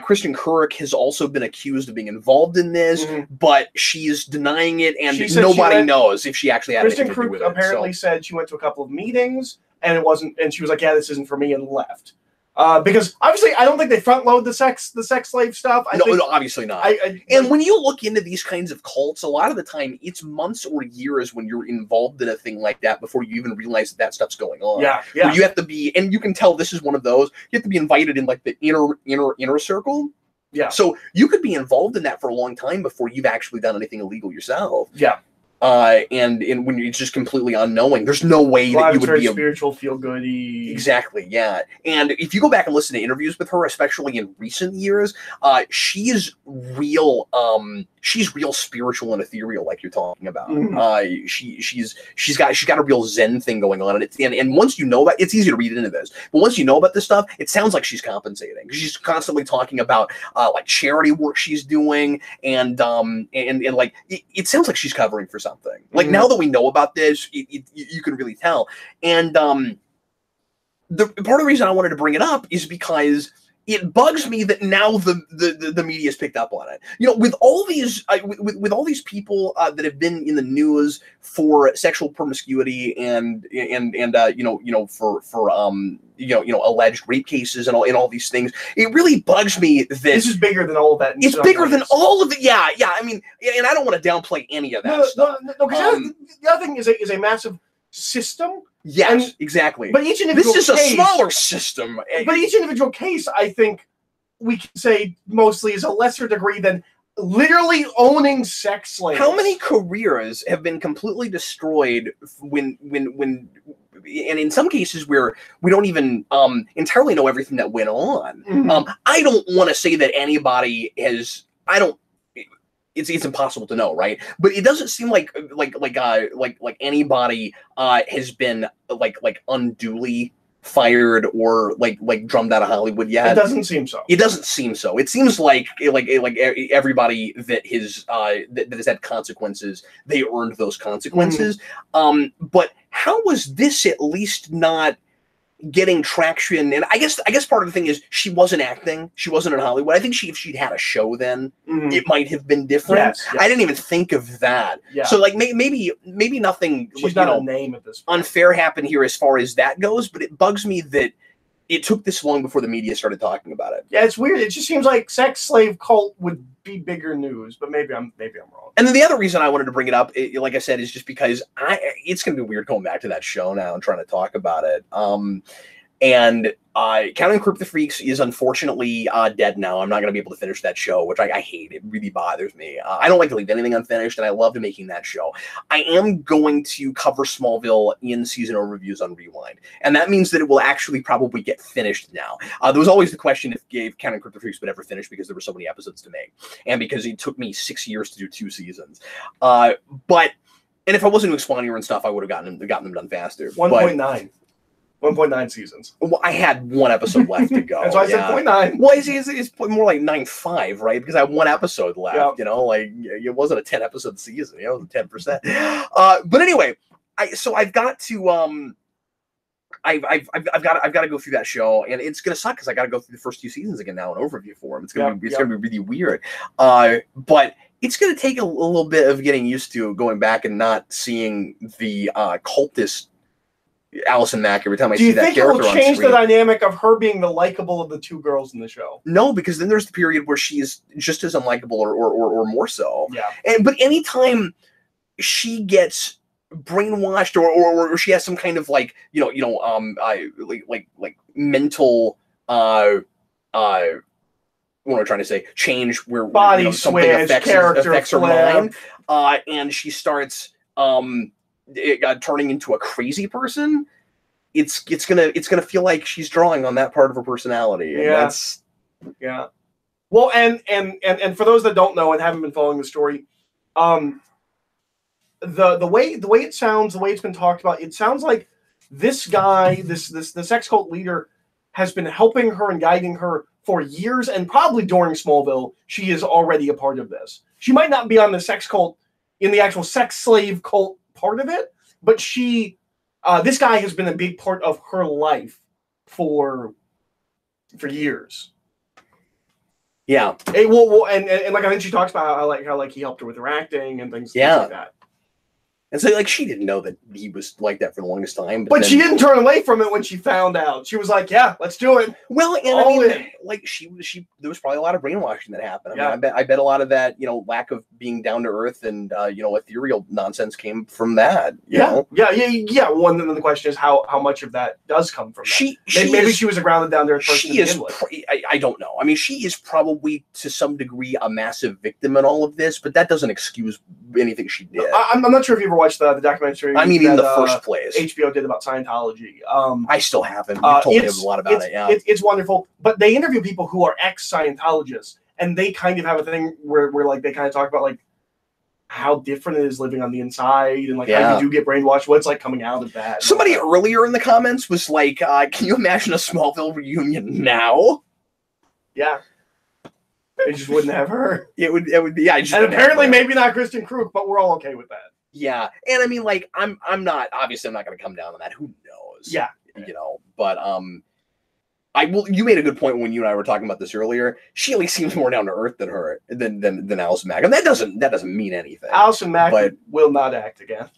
Kristen Kurek has also been accused of being involved in this, but she's denying it, and nobody knows if she actually had anything to do with it. Kristen Kurek apparently said she went to a couple of meetings, and it wasn't, and she was like, "Yeah, this isn't for me," and left. Because obviously, I don't think they front load the sex slave stuff. No, obviously not. And when you look into these kinds of cults, a lot of the time it's months or years when you're involved in a thing like that before you even realize that stuff's going on. Yeah. Where you have to be, and you can tell this is one of those. You have to be invited in like the inner circle. Yeah. So you could be involved in that for a long time before you've actually done anything illegal yourself. Yeah. And when it's just completely unknowing, there's no way that you would be spiritual, feel goody. Exactly, yeah. And if you go back and listen to interviews with her, especially in recent years, she's real spiritual and ethereal, like you're talking about. She's got a real Zen thing going on, and once you know that, it's easy to read into this. But once you know about this stuff, it sounds like she's compensating. She's constantly talking about like charity work she's doing, and like it sounds like she's covering for something. Like now that we know about this, you can really tell. And the part of the reason I wanted to bring it up is because it bugs me that now the media's picked up on it. With all these with all these people that have been in the news for sexual promiscuity and for alleged rape cases and all these things, it really bugs me that this is bigger than all of that. It's bigger than all of it. Yeah. I mean, and I don't want to downplay any of that stuff. No, because the other thing is a massive system. Yes, exactly. But each individual this is a smaller system. But each individual case, I think we can say mostly is a lesser degree than literally owning sex slaves. How many careers have been completely destroyed when and in some cases where we don't even entirely know everything that went on. I don't want to say that anybody has. It's impossible to know, right? But it doesn't seem like anybody has been like unduly fired or like drummed out of Hollywood yet. It doesn't seem so. It doesn't seem so. It seems like everybody that has had consequences, they earned those consequences. But how was this at least not getting traction? And I guess part of the thing is she wasn't acting. She wasn't in Hollywood. I think if she'd had a show then, it might have been different. Yes. I didn't even think of that. Yeah. So like maybe nothing. She's not a name at this point. Unfair happened here as far as that goes, but it bugs me that it took this long before the media started talking about it. Yeah, it's weird. It just seems like sex slave cult would be bigger news, but maybe I'm wrong. And then the other reason I wanted to bring it up, like I said, is just because it's going to be weird going back to that show now and trying to talk about it. And Counting Crypt the Freaks is unfortunately dead now. I'm not going to be able to finish that show, which I hate. It really bothers me. I don't like to leave anything unfinished, and I loved making that show. I am going to cover Smallville in season overviews on Rewind, and that means that it will actually probably get finished now. There was always the question if Counting Crypt the Freaks would ever finish because there were so many episodes to make, and because it took me 6 years to do 2 seasons. And if I wasn't doing Spawnier and stuff, I would have gotten them done faster. 1.9. 1.9 seasons. Well, I had 1 episode left to go. That's why I said 0.9. Well, it's more like 9.5, right? Because I have 1 episode left. Yep. You know, like it wasn't a 10 episode season. You know, it was 10%. But anyway, I've got to I've got to go through that show, and it's gonna suck because I got to go through the first 2 seasons again now in overview form. It's gonna be really weird. But it's gonna take a little bit of getting used to going back and not seeing the cultist Allison Mack every time I see that character on screen. Do you think it will change the dynamic of her being the likable of the 2 girls in the show? No, because then there's the period where she is just as unlikable or more so. Yeah. But anytime she gets brainwashed or she has some kind of like mental what am I trying to say? Change where body something switch, affects her mind, and she starts turning into a crazy person. It's gonna feel like she's drawing on that part of her personality. And yeah. Well, and for those that don't know and haven't been following the story, the way it sounds, the way it's been talked about, it sounds like this guy, this sex cult leader, has been helping her and guiding her for years, and probably during Smallville, she is already a part of this. She might not be on the sex cult in the actual sex slave cult part of it, but this guy has been a big part of her life for years. Yeah. And like I think she talks about how he helped her with her acting and things like that. And so, like, she didn't know that he was like that for the longest time. But she didn't turn away from it when she found out. She was like, "Yeah, let's do it." Well, and I mean, like, there was probably a lot of brainwashing that happened. I mean, I bet a lot of that, lack of being down to earth and ethereal nonsense came from that. You know? Well, then the question is how much of that does come from that. Maybe she was a grounded down to earth person to begin with. I don't know. I mean, she is probably to some degree a massive victim in all of this, but that doesn't excuse anything she did. I'm not sure if you ever watched the documentary. I mean, in the first place, HBO did about Scientology. I still haven't. You told me a lot about it. Yeah, it's wonderful. But they interview people who are ex-Scientologists, and they kind of have a thing where like they kind of talk about like how different it is living on the inside, and like how you do get brainwashed. What's like coming out of that? Somebody earlier in the comments was like, "Can you imagine a Smallville reunion now?" Yeah. It just wouldn't have her. It would be. Yeah, and apparently maybe not Kristen Krug, but we're all okay with that. Yeah, and I mean, like, I'm not going to come down on that. Who knows? Yeah, But you made a good point when you and I were talking about this earlier. She at least seems more down to earth than Allison Mack, and that doesn't mean anything. Allison Mack will not act again.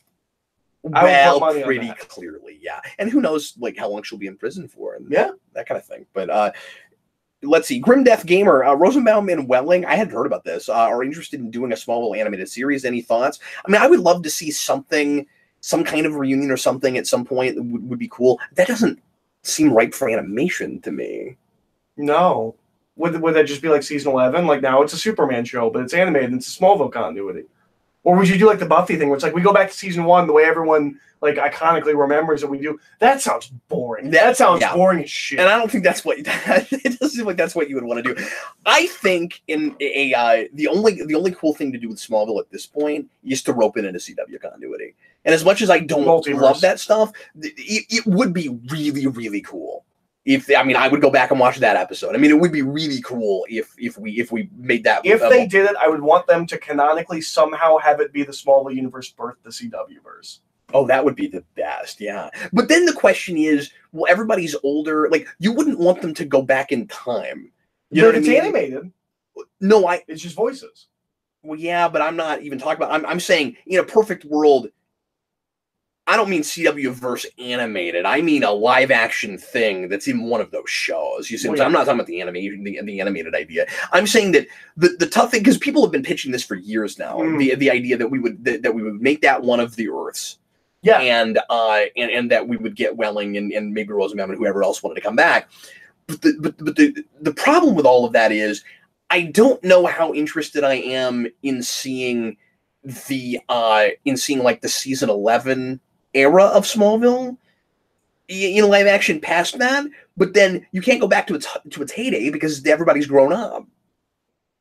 Well, pretty clearly, yeah. And who knows, like, how long she'll be in prison for, and that kind of thing. But let's see. Grim Death Gamer, Rosenbaum and Welling, I hadn't heard about this, are interested in doing a Smallville animated series. Any thoughts? I mean, I would love to see some kind of reunion or something at some point that would be cool. That doesn't seem right for animation to me. No. Would that just be like season 11? Like, now it's a Superman show, but it's animated and it's a Smallville continuity. Or would you do like the Buffy thing, where it's like we go back to season 1, the way everyone like iconically remembers that we do? That sounds boring. That sounds boring as shit. And I don't think that's what it doesn't seem like that's what you would want to do. I think in the only cool thing to do with Smallville at this point is to rope it into CW continuity. And as much as I don't love that stuff, it would be really, really cool. I would go back and watch that episode. I mean, it would be really cool if we made that. If they did it, I would want them to canonically somehow have it be the Smallville universe birthed the CW verse. Oh, that would be the best, yeah. But then the question is, well, everybody's older. Like, you wouldn't want them to go back in time. You know what I mean? Animated. No, it's just voices. Well, yeah, but I'm not even talking about. I'm saying in a perfect world. I don't mean CW verse animated. I mean a live action thing that's in one of those shows. You see, I'm not talking about the animation, the animated idea. I'm saying that the tough thing, because people have been pitching this for years now. The idea that we would make that one of the Earths, and that we would get Welling and maybe Rosenbaum and whoever else wanted to come back. But the problem with all of that is I don't know how interested I am in seeing like the season 11 era of Smallville in live action past that, but then you can't go back to its heyday because everybody's grown up.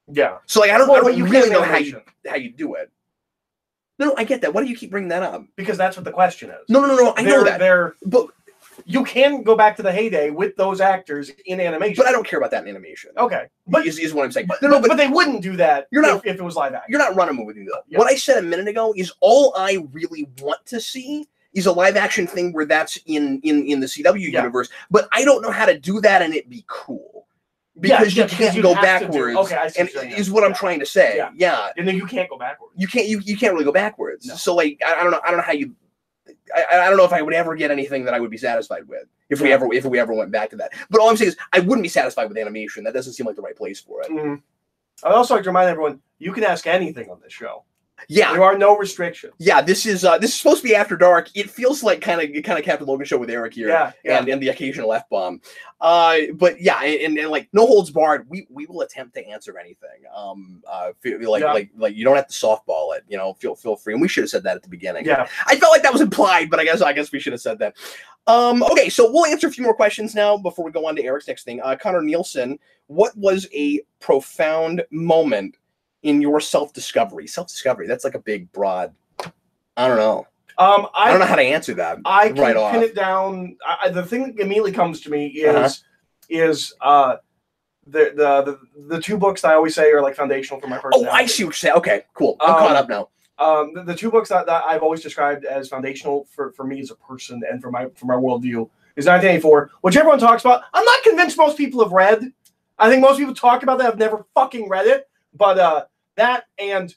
Yeah. So like I don't really know how you do it. No, I get that. Why do you keep bringing that up? Because that's what the question is. No. I know that. But you can go back to the heyday with those actors in animation. But I don't care about that in animation. Okay. But is what I'm saying. But they wouldn't do that if it was live action. You're not running with me though. Yeah. What I said a minute ago is all I really want to see is a live action thing where that's in the CW universe, but I don't know how to do that and it be cool. Because you can't go backwards. Okay, I see. Is what I'm trying to say. Yeah. And then you can't go backwards. You can't really go backwards. No. So like I don't know how you I don't know if I would ever get anything that I would be satisfied with if we ever went back to that. But all I'm saying is I wouldn't be satisfied with animation. That doesn't seem like the right place for it. Mm-hmm. I'd also like to remind everyone, you can ask anything on this show. Yeah, there are no restrictions. Yeah, this is supposed to be after dark. It feels like kind of Captain Logan show with Eric here, and the occasional F-bomb. But yeah, and like no holds barred. We will attempt to answer anything. Like you don't have to softball it. You know, feel free. And we should have said that at the beginning. Yeah, I felt like that was implied, but I guess we should have said that. Okay, so we'll answer a few more questions now before we go on to Eric's next thing. Connor Nielsen, what was a profound moment in your self-discovery? Self-discovery, that's like a big, broad, I don't know. I don't know how to answer that. I can pin it down. The thing that immediately comes to me is the two books that I always say are like foundational for my personality. Oh, I see what you're saying. Okay, cool. I'm caught up now. The two books that I've always described as foundational for me as a person and for my worldview is 1984, which everyone talks about. I'm not convinced most people have read. I think most people talk about that have never fucking read it. But that and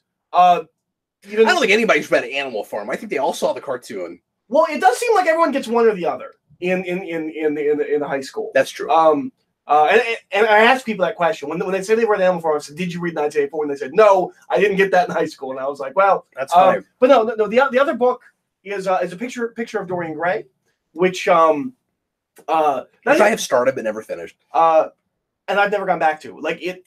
even I don't think anybody's read Animal Farm. I think they all saw the cartoon. Well, it does seem like everyone gets one or the other in the high school. That's true. And I asked people that question when they say they read Animal Farm. I said, "Did you read 1984?" And they said, "No, I didn't get that in high school." And I was like, "Well, that's fine." But no. The other book is a picture of Dorian Gray, which I have started but never finished. And I've never gone back to. Like it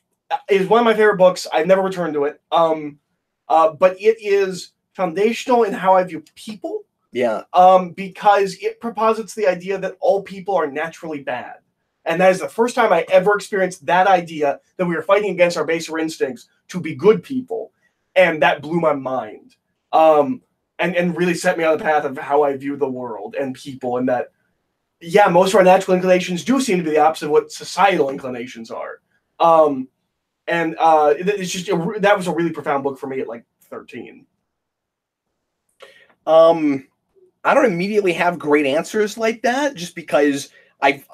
is one of my favorite books. I've never returned to it. But it is foundational in how I view people. Yeah. Because it proposits the idea that all people are naturally bad. And that is the first time I ever experienced that idea that we were fighting against our baser instincts to be good people. And that blew my mind. And really set me on the path of how I view the world and people. And that, yeah, most of our natural inclinations do seem to be the opposite of what societal inclinations are. It's just that was a really profound book for me at like 13. I don't immediately have great answers like that, just because I've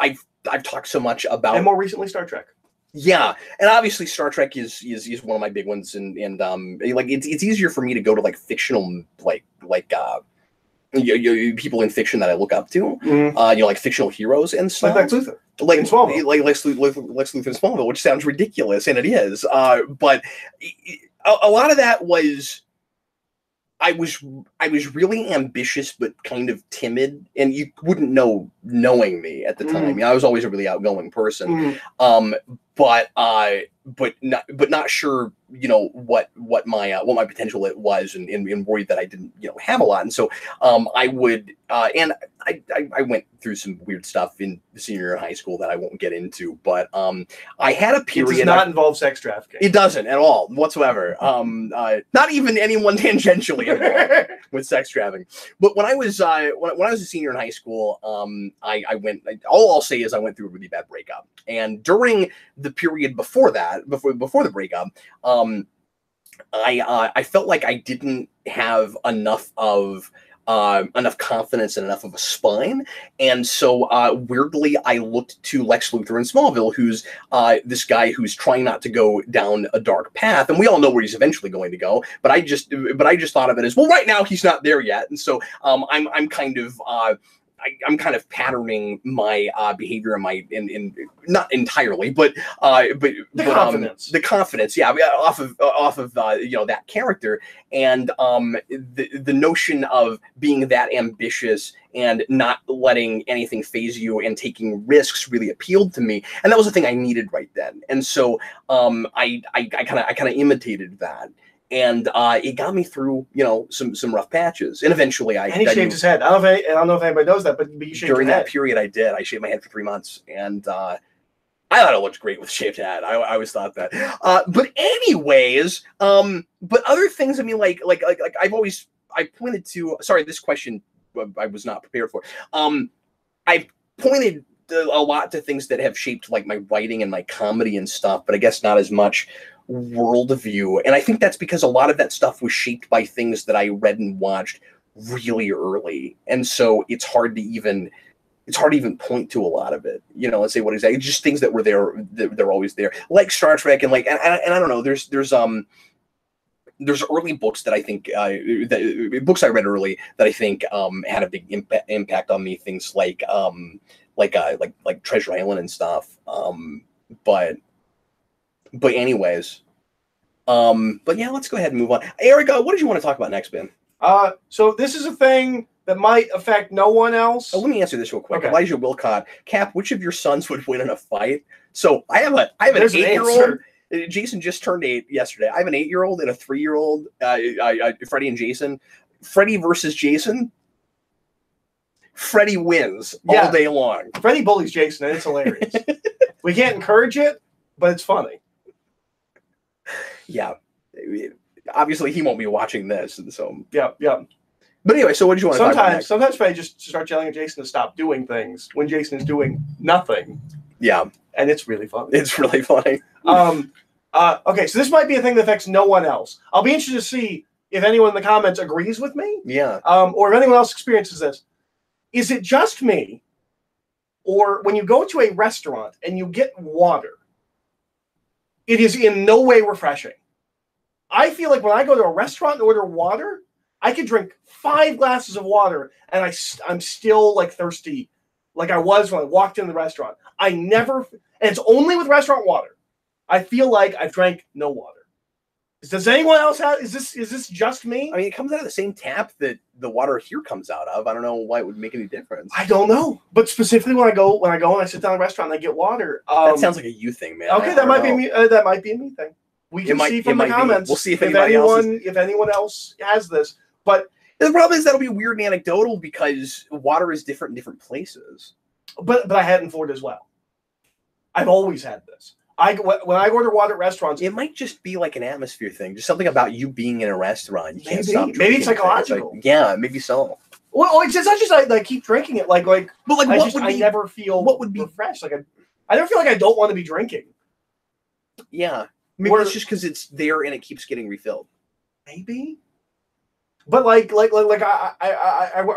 talked so much about, and more recently Star Trek. Yeah, and obviously Star Trek is one of my big ones, and like it's easier for me to go to like fictional people in fiction that I look up to, like fictional heroes and stuff. Like Lex Luthor. Like in Smallville. Like Lex Luthor in Smallville, which sounds ridiculous, and it is. But a lot of that was I was really ambitious but kind of timid, and you wouldn't knowing me at the time. You know, I was always a really outgoing person, but not sure what my potential it was, and worried that I didn't have a lot. And so I would and I went through some weird stuff in the senior year of high school that I won't get into, but I had a period. It does not involve sex trafficking. It doesn't at all whatsoever. Not even anyone tangentially involved with sex trafficking. But when I was when I was a senior in high school, all I'll say is I went through a really bad breakup, and during the period before that, before the breakup, I felt like I didn't have enough confidence and enough of a spine, and so weirdly I looked to Lex Luthor in Smallville, who's this guy who's trying not to go down a dark path, and we all know where he's eventually going to go. But I just thought of it as, well, right now he's not there yet, and so I'm kind of patterning my behavior in not entirely, but the confidence, yeah, off of that character, and the notion of being that ambitious and not letting anything phase you and taking risks really appealed to me, and that was the thing I needed right then. And so I kind of imitated that. And it got me through, some rough patches. And eventually And he shaved his head. I don't know if anybody knows that, but you shaved during your that head. period, I did. I shaved my head for 3 months, and I thought it looked great with shaved head. I always thought that. But anyways, but other things. I mean, like I pointed to. Sorry, this question I was not prepared for. I pointed a lot to things that have shaped like my writing and my comedy and stuff, but I guess not as much worldview. And I think that's because a lot of that stuff was shaped by things that I read and watched really early, and so it's hard to even point to a lot of it, and say what exactly. Just things that were there, they're always there, like Star Trek, and like, and I don't know. There's early books that I think books I read early that I think had a big impact on me. Things like Treasure Island and stuff. But anyways, but yeah, let's go ahead and move on. Erica, what did you want to talk about next, Ben? So this is a thing that might affect no one else. Oh, let me answer this real quick. Okay. Elijah Wilcott, Cap, which of your sons would win in a fight? So I have an There's an 8-year-old. Jason just turned 8 yesterday. I have an 8-year-old and a 3-year-old. Freddie and Jason. Freddie versus Jason. Freddie wins all day long. Freddie bullies Jason, and it's hilarious. We can't encourage it, but it's funny. Yeah, obviously he won't be watching this, and so yeah. But anyway, so what did you want to talk about next? Sometimes Freddie just starts yelling at Jason to stop doing things when Jason is doing nothing. Yeah, and it's really funny. It's really funny. Okay, so this might be a thing that affects no one else. I'll be interested to see if anyone in the comments agrees with me. Yeah. Or if anyone else experiences this. Is it just me, or when you go to a restaurant and you get water, it is in no way refreshing? I feel like when I go to a restaurant and order water, I could drink 5 glasses of water and I'm still like thirsty, like I was when I walked in the restaurant. And it's only with restaurant water. I feel like I've drank no water. Does anyone else have? Is this just me? I mean, it comes out of the same tap that the water here comes out of. I don't know why it would make any difference. I don't know, but specifically when I go and I sit down at a restaurant and I get water. That sounds like a you thing, man. Okay, that might be me. That might be a me thing. We can see from the comments. We'll see if anyone else has this. But the problem is that'll be weird and anecdotal because water is different in different places. But I had it in Florida as well. I've always had this. When I order water at restaurants, it might just be like an atmosphere thing, just something about you being in a restaurant. You can't stop maybe it's psychological. It's like, yeah, maybe so. Well, it's not just I keep drinking it. But I never feel refreshed. Like I never feel like I don't want to be drinking. Yeah, maybe it's just because it's there and it keeps getting refilled. Maybe. But I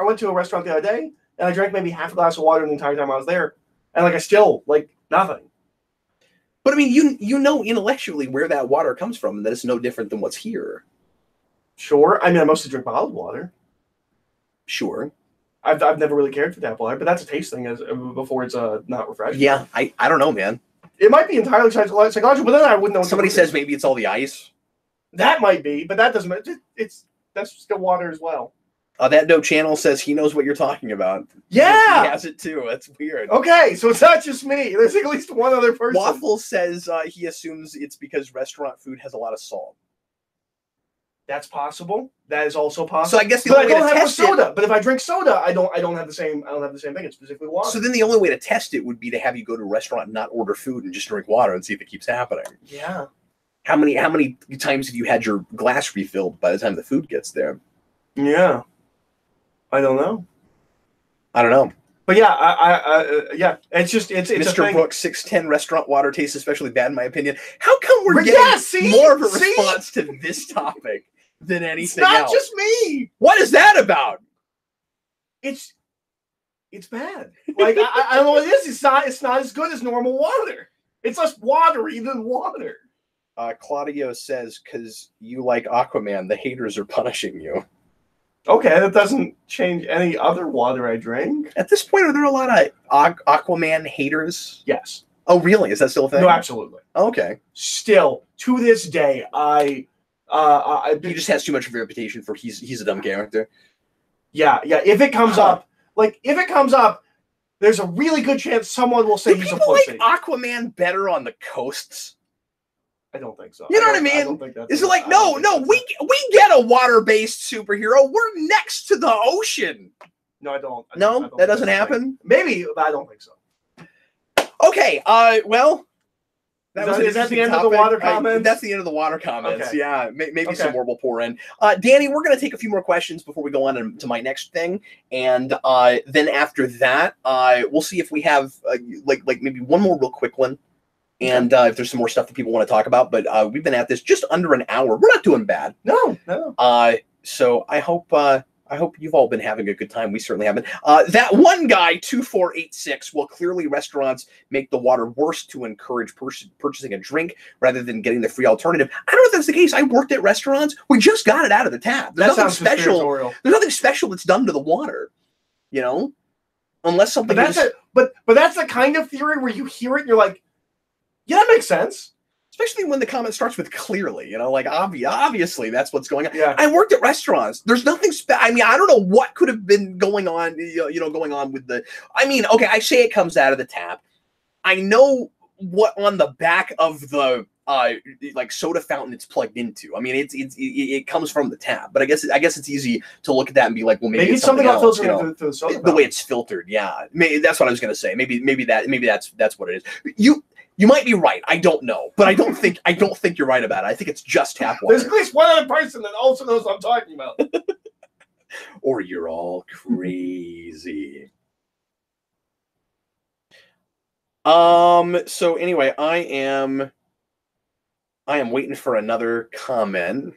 went to a restaurant the other day and I drank maybe half a glass of water the entire time I was there, and I still nothing. But I mean, you know intellectually where that water comes from, and that it's no different than what's here. Sure. I mean, I mostly drink bottled water. Sure. I've never really cared for tap water, but that's a taste thing before it's not refreshing. Yeah, I don't know, man. It might be entirely psychological, but then I wouldn't know. Somebody says maybe it's all the ice. That might be, but that doesn't. That's still water as well. That dope channel says he knows what you're talking about. Yeah, he has it too. That's weird. Okay, so it's not just me. There's at least one other person. Waffle says he assumes it's because restaurant food has a lot of salt. That's possible. That is also possible. So I guess but I don't have soda. But if I drink soda, I don't have the same. I don't have the same thing. It's specifically water. So then the only way to test it would be to have you go to a restaurant and not order food and just drink water and see if it keeps happening. Yeah. How many times have you had your glass refilled by the time the food gets there? Yeah. I don't know. I don't know. But yeah, yeah. It's Mr. Brooks 610 restaurant water tastes especially bad in my opinion. How come we're getting more of a response to this topic than anything else? It's not just me. What is that about? It's bad. Like I don't know what it is. It's not as good as normal water. It's less watery than water. Claudio says, because you like Aquaman, the haters are punishing you. Okay, that doesn't change any other water I drink. At this point, are there a lot of Aquaman haters? Yes. Oh, really? Is that still a thing? No, absolutely. Okay. Still, to this day, he just has too much of a reputation for he's a dumb character. Yeah. If it comes up, there's a really good chance someone will say he's a pussy. Like Aquaman better on the coasts? I don't think so. You know what I mean? Is it like no? We get a water-based superhero. We're next to the ocean. No, I don't. No, that doesn't happen. Maybe, but I don't think so. Okay. Well, is that the end of the water comments? That's the end of the water comments. Okay. Yeah, maybe some more will pour in. Danny, we're going to take a few more questions before we go on to my next thing, and then after that, we'll see if we have like maybe one more real quick one. And if there's some more stuff that people want to talk about, but we've been at this just under an hour. We're not doing bad. No. So I hope you've all been having a good time. We certainly have been. That one guy, 2486, well, clearly restaurants make the water worse to encourage purchasing a drink rather than getting the free alternative. I don't know if that's the case. I worked at restaurants. We just got it out of the tap. There's nothing special. There's nothing special that's done to the water, you know, unless something. But that's the kind of theory where you hear it and you're like, yeah, that makes sense. Especially when the comment starts with clearly, you know, like obviously that's what's going on. Yeah. I worked at restaurants. There's nothing I mean, I don't know what could have been going on, going on with the, I mean, okay, I say it comes out of the tap. I know what on the back of the, like soda fountain it's plugged into. I mean, it comes from the tap, but I guess it's easy to look at that and be like, well, maybe it's something else, through the soda the way it's filtered. Yeah. Maybe that's what I was going to say. Maybe that's what it is. You might be right. I don't know, but I don't think you're right about it. I think it's just tap water. There's at least one other person that also knows what I'm talking about. Or you're all crazy. So anyway, I am waiting for another comment.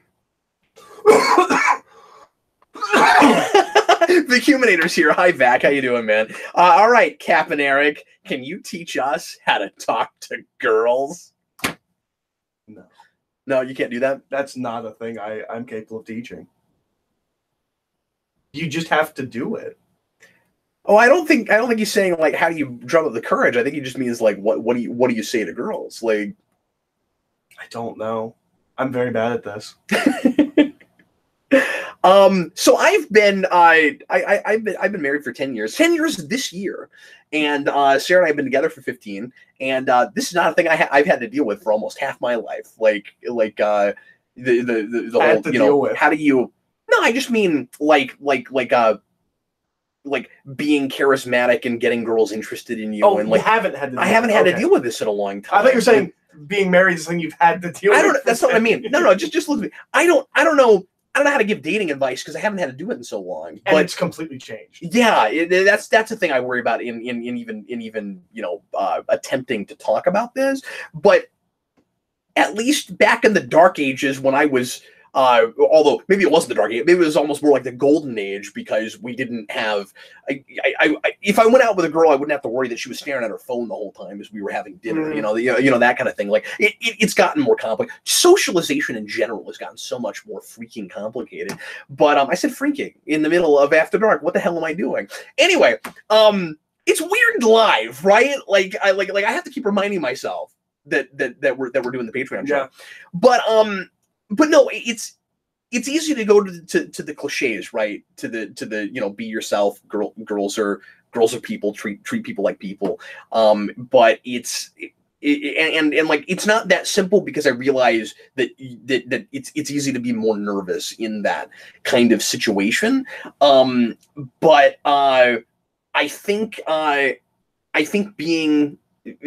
The Humanator's here. Hi, Vac. How you doing, man? All right, Cap and Eric, can you teach us how to talk to girls? No, you can't do that? That's not a thing I'm capable of teaching. You just have to do it. Oh, I don't think he's saying like how do you drum up the courage. I think he just means like what do you say to girls? Like, I don't know. I'm very bad at this. So I've been I've been married for 10 years. 10 years this year. And Sarah and I have been together for 15. And this is not a thing I've had to deal with for almost half my life. Like the whole, you know, how do you, no, I just mean like being charismatic and getting girls interested in you. Oh, and like, I haven't had to deal with this in a long time. I thought you were saying being married is something you've had to deal with. That's not what I mean. No, just look at me. I don't know how to give dating advice because I haven't had to do it in so long. And it's completely changed. Yeah, that's the thing I worry about in even attempting to talk about this. But at least back in the dark ages when I was, although maybe it wasn't the dark age, maybe it was almost more like the golden age because we didn't have. If I went out with a girl, I wouldn't have to worry that she was staring at her phone the whole time as we were having dinner. Mm-hmm. That kind of thing. Like it's gotten more complicated. Socialization in general has gotten so much more freaking complicated. But I said freaking in the middle of After Dark. What the hell am I doing? Anyway, it's weird live, right? Like I have to keep reminding myself that we're doing the Patreon show. Yeah. But no, it's it's easy to go to the cliches, right? To the you know, be yourself. Girls are people. Treat people like people. But it's like it's not that simple, because I realize that it's easy to be more nervous in that kind of situation. But I think being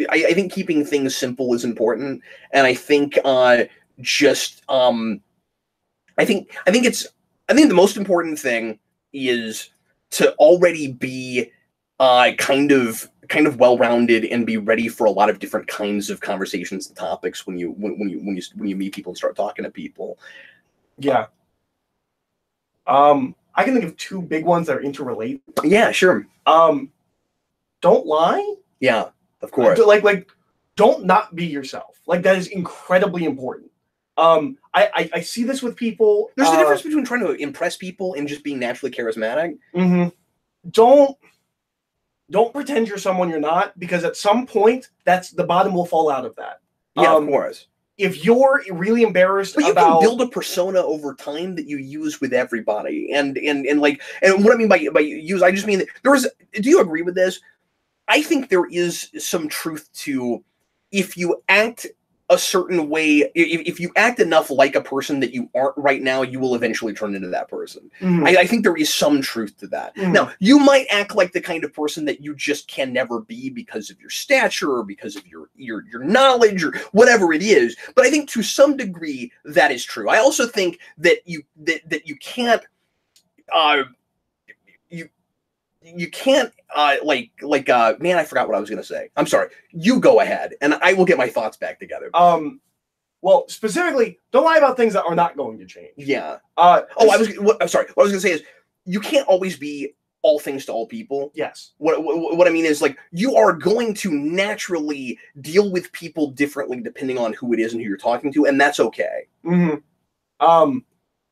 I think keeping things simple is important, and I think I think the most important thing is to already be kind of well-rounded and be ready for a lot of different kinds of conversations and topics when you meet people and start talking to people. Yeah. I can think of two big ones that are interrelated. Yeah, sure. Don't lie. Yeah, of course. Like don't not be yourself. Like, that is incredibly important. I see this with people. There's a difference between trying to impress people and just being naturally charismatic. Mm-hmm. Don't pretend you're someone you're not, because at some point the bottom will fall out of that. Yeah, of course. If you're really embarrassed, but you can build a persona over time that you use with everybody, and what I mean by use, I just mean that there is. Do you agree with this? I think there is some truth to, if you act a certain way, if you act enough like a person that you aren't right now, you will eventually turn into that person. Mm-hmm. I think there is some truth to that. Mm-hmm. Now, you might act like the kind of person that you just can never be because of your stature or because of your knowledge or whatever it is. But I think to some degree that is true. I also think that you can't you can't man, I forgot what I was going to say. I'm sorry. You go ahead, and I will get my thoughts back together. Well, specifically, don't lie about things that are not going to change. Yeah. I'm sorry. What I was going to say is, you can't always be all things to all people. Yes. What I mean is, like, you are going to naturally deal with people differently depending on who it is and who you're talking to, and that's okay. Mm-hmm.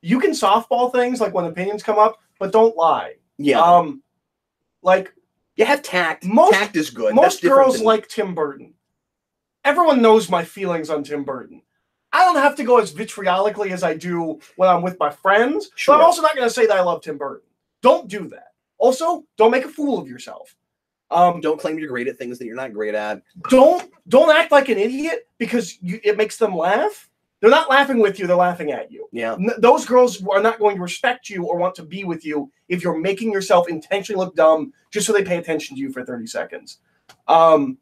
You can softball things, like when opinions come up, but don't lie. Yeah. Like, you have tact. Tact is good. Most girls like Tim Burton. Everyone knows my feelings on Tim Burton. I don't have to go as vitriolically as I do when I'm with my friends. Sure. But I'm also not going to say that I love Tim Burton. Don't do that. Also, don't make a fool of yourself. Don't claim you're great at things that you're not great at. Don't act like an idiot because it makes them laugh. They're not laughing with you, they're laughing at you. Yeah. Those girls are not going to respect you or want to be with you if you're making yourself intentionally look dumb just so they pay attention to you for 30 seconds. I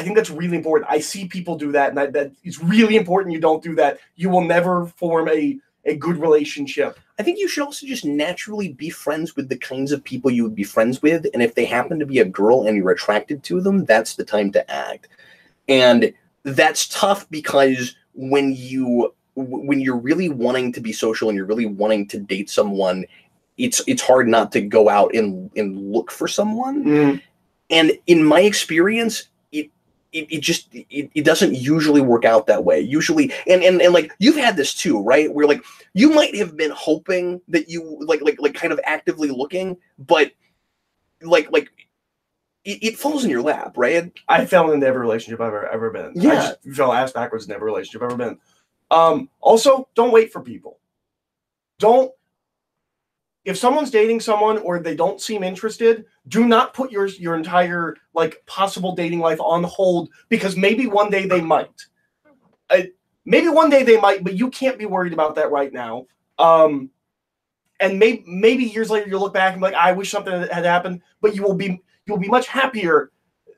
think that's really important. I see people do that, and that it's really important you don't do that. You will never form a good relationship. I think you should also just naturally be friends with the kinds of people you would be friends with, and if they happen to be a girl and you're attracted to them, that's the time to act. And that's tough because when you're really wanting to be social and you're really wanting to date someone, it's hard not to go out and look for someone. Mm. And in my experience, it doesn't usually work out that way. Usually, and like, you've had this too, right? Where, like, you might have been hoping that you like kind of actively looking, but like it falls in your lap, right? I fell into every relationship I've ever been in. Yeah. I just fell ass backwards in every relationship I've ever been in. Also, don't wait for people. If someone's dating someone or they don't seem interested, do not put your entire, like, possible dating life on hold, because maybe one day they might. Maybe one day they might, but you can't be worried about that right now. And maybe years later you'll look back and be like, I wish something had happened, but you'll be much happier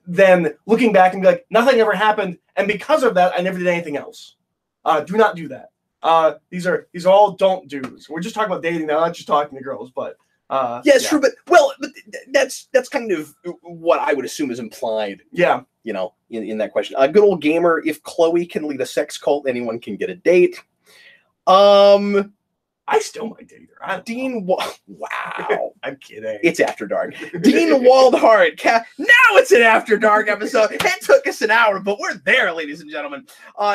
than looking back and be like, nothing ever happened, and because of that, I never did anything else. Do not do that. These are all don't do's. We're just talking about dating now, not just talking to girls, but yeah, it's true, but that's kind of what I would assume is implied. Yeah, you know, in that question. Good old gamer. If Chloe can lead a sex cult, anyone can get a date. I still might date her. Wow. I'm kidding. It's After Dark. Dean Waldhart. Now it's an After Dark episode. It took us an hour, but we're there, ladies and gentlemen.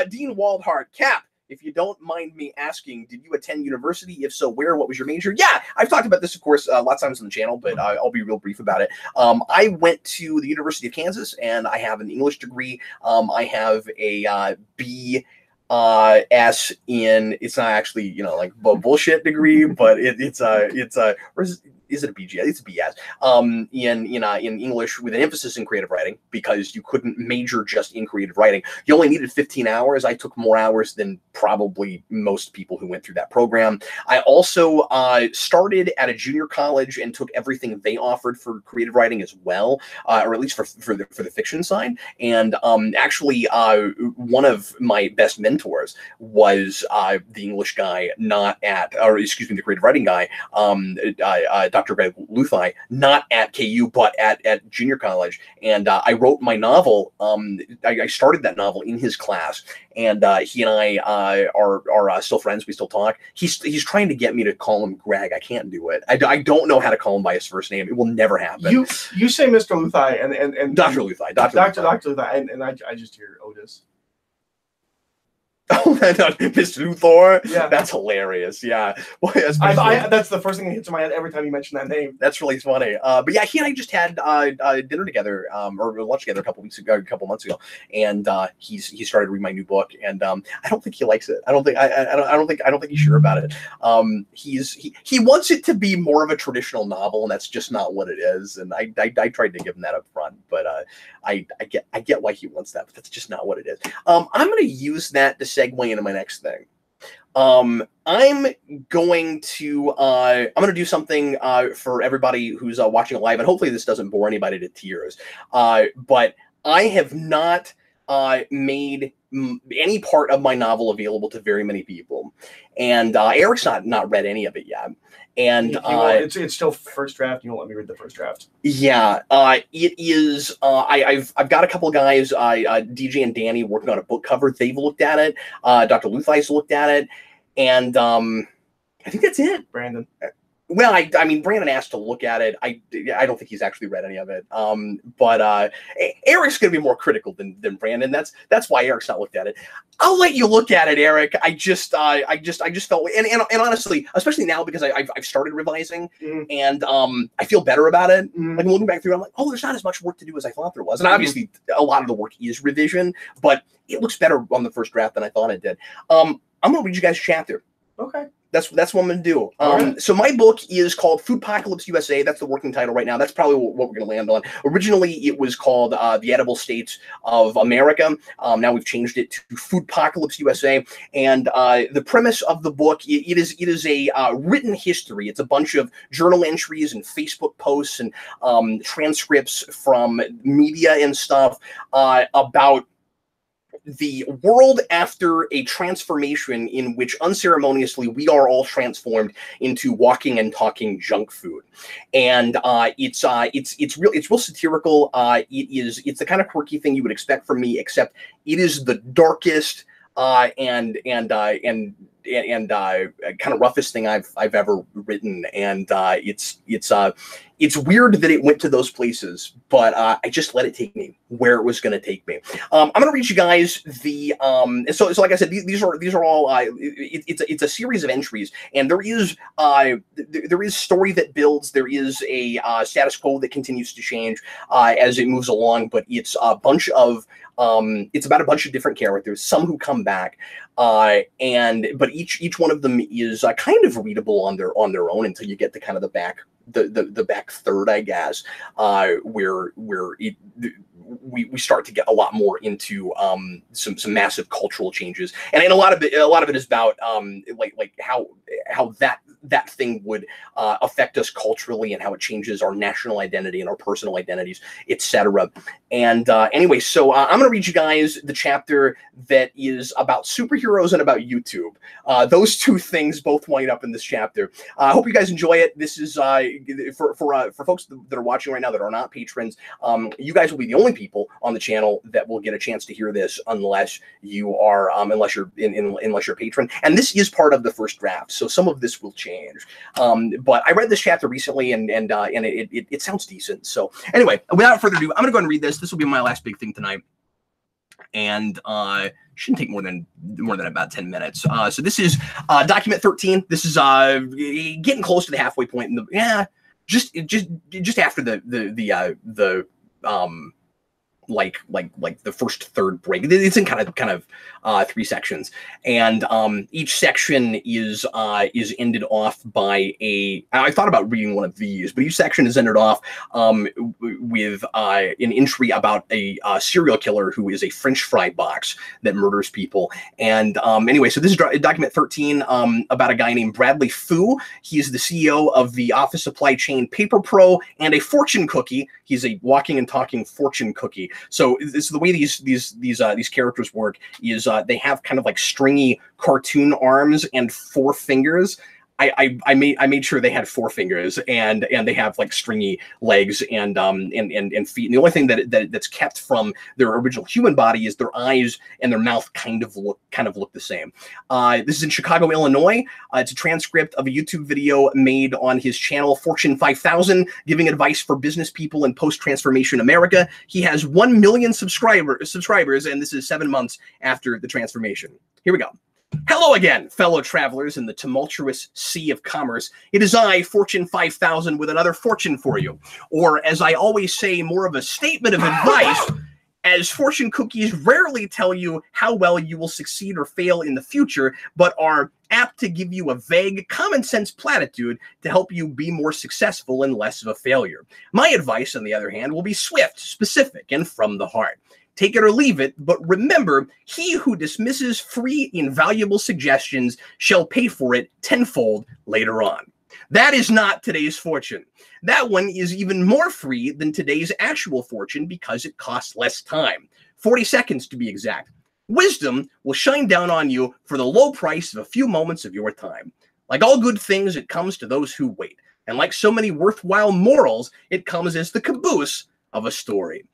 Dean Waldhart. Cap, if you don't mind me asking, did you attend university? If so, where? What was your major? Yeah, I've talked about this, of course, lots of times on the channel, but I'll be real brief about it. I went to the University of Kansas, and I have an English degree. I have a S in, it's not actually, you know, like bullshit degree, but it's or is it a BGS? It's a BS. In English with an emphasis in creative writing, because you couldn't major just in creative writing. You only needed 15 hours. I took more hours than probably most people who went through that program. I also started at a junior college and took everything they offered for creative writing as well, or at least for the fiction side. And actually, one of my best mentors was the English guy, the creative writing guy, Dr. Greg Luthi, not at KU, but at junior college. And I wrote my novel. I started that novel in his class, and he and I are still friends. We still talk. He's trying to get me to call him Greg. I can't do it. I don't know how to call him by his first name. It will never happen. You say Mr. Luthi and Dr. Luthi. Dr. Luthi, and I just hear Otis. Oh, Mr. Luthor. Yeah, that's hilarious. Yeah, well, that's the first thing that hits in my head every time you mention that name. That's really funny. But yeah, he and I just had dinner together, or lunch together a couple months ago, and he started reading my new book, and I don't think he likes it. I don't think he's sure about it. He wants it to be more of a traditional novel, and that's just not what it is. And I tried to give him that up front, but I get why he wants that, but that's just not what it is. I'm going to use that to segue into my next thing. I'm going to do something for everybody who's watching it live, and hopefully this doesn't bore anybody to tears. But I have not made any part of my novel available to very many people, and Eric's not read any of it yet. And it's still first draft. You won't let me read the first draft. Yeah, it is. I've got a couple of guys, DJ and Danny, working on a book cover. They've looked at it. Dr. Luthi's looked at it, and I think that's it. Brandon. Well, I mean, Brandon asked to look at it. I don't think he's actually read any of it. But Eric's going to be more critical than Brandon. That's why Eric's not looked at it. I'll let you look at it, Eric. I just felt, and honestly, especially now, because I've started revising, and I feel better about it. Like, looking back through, I'm like, oh, there's not as much work to do as I thought there was. And obviously, a lot of the work is revision, but it looks better on the first draft than I thought it did. I'm going to read you guys a chapter. Okay. That's what I'm going to do. Right. So my book is called Foodpocalypse USA. That's the working title right now. That's probably what we're going to land on. Originally, it was called The Edible States of America. Now we've changed it to Foodpocalypse USA. And the premise of the book, it is a written history. It's a bunch of journal entries and Facebook posts and transcripts from media and stuff about the world after a transformation in which unceremoniously we are all transformed into walking and talking junk food. And it's real satirical. It's the kind of quirky thing you would expect from me, except it is the darkest and kind of roughest thing I've ever written. And it's weird that it went to those places, but I just let it take me where it was going to take me. I'm going to read you guys the so like I said, these are all it's a series of entries, and there is story that builds. There is a status quo that continues to change as it moves along, but it's a bunch of it's about a bunch of different characters, some who come back, but each one of them is kind of readable on their own until you get to kind of the back third, I guess, where we start to get a lot more into some massive cultural changes, and a lot of it is about like how that thing would affect us culturally and how it changes our national identity and our personal identities, etc. And anyway, so I'm going to read you guys the chapter that is about superheroes and about YouTube. Those two things both wind up in this chapter. I hope you guys enjoy it. This is for folks that are watching right now that are not patrons. You guys will be the only people on the channel that will get a chance to hear this unless you are unless you're a patron. And this is part of the first draft, so some of this will change. But I read this chapter recently, and it sounds decent. So anyway, without further ado, I'm gonna go ahead and read this. This will be my last big thing tonight, and shouldn't take more than about 10 minutes. So this is document 13. This is getting close to the halfway point in the just after the like the first third break. It's in kind of three sections, and each section is ended off by a. I thought about reading one of these, but each section is ended off with an entry about a serial killer who is a French fry box that murders people. And anyway, so this is document 13 about a guy named Bradley Fu. He's the CEO of the office supply chain Paper Pro and a fortune cookie. He's a walking and talking fortune cookie. So this is the way these characters work is they have kind of like stringy cartoon arms and 4 fingers. I made sure they had 4 fingers and they have like stringy legs and feet. And the only thing that's kept from their original human body is their eyes and their mouth kind of look the same. This is in Chicago, Illinois. It's a transcript of a YouTube video made on his channel Fortune 5000, giving advice for business people in post-transformation America. He has 1 million subscribers, and this is 7 months after the transformation. Here we go. Hello again, fellow travelers in the tumultuous sea of commerce. It is I, Fortune 5000, with another fortune for you. Or, as I always say, more of a statement of advice, as fortune cookies rarely tell you how well you will succeed or fail in the future, but are apt to give you a vague, common-sense platitude to help you be more successful and less of a failure. My advice, on the other hand, will be swift, specific, and from the heart. Take it or leave it, but remember, he who dismisses free, invaluable suggestions shall pay for it tenfold later on. That is not today's fortune. That one is even more free than today's actual fortune because it costs less time. 40 seconds to be exact. Wisdom will shine down on you for the low price of a few moments of your time. Like all good things, it comes to those who wait. And like so many worthwhile morals, it comes as the caboose of a story.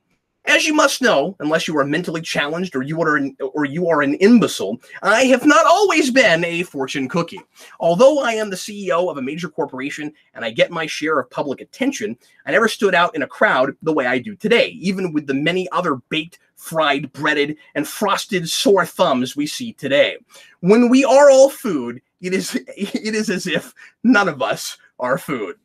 As you must know, unless you are mentally challenged or you are an imbecile, I have not always been a fortune cookie. Although I am the CEO of a major corporation and I get my share of public attention, I never stood out in a crowd the way I do today, even with the many other baked, fried, breaded, and frosted sore thumbs we see today. When we are all food, it is as if none of us are food.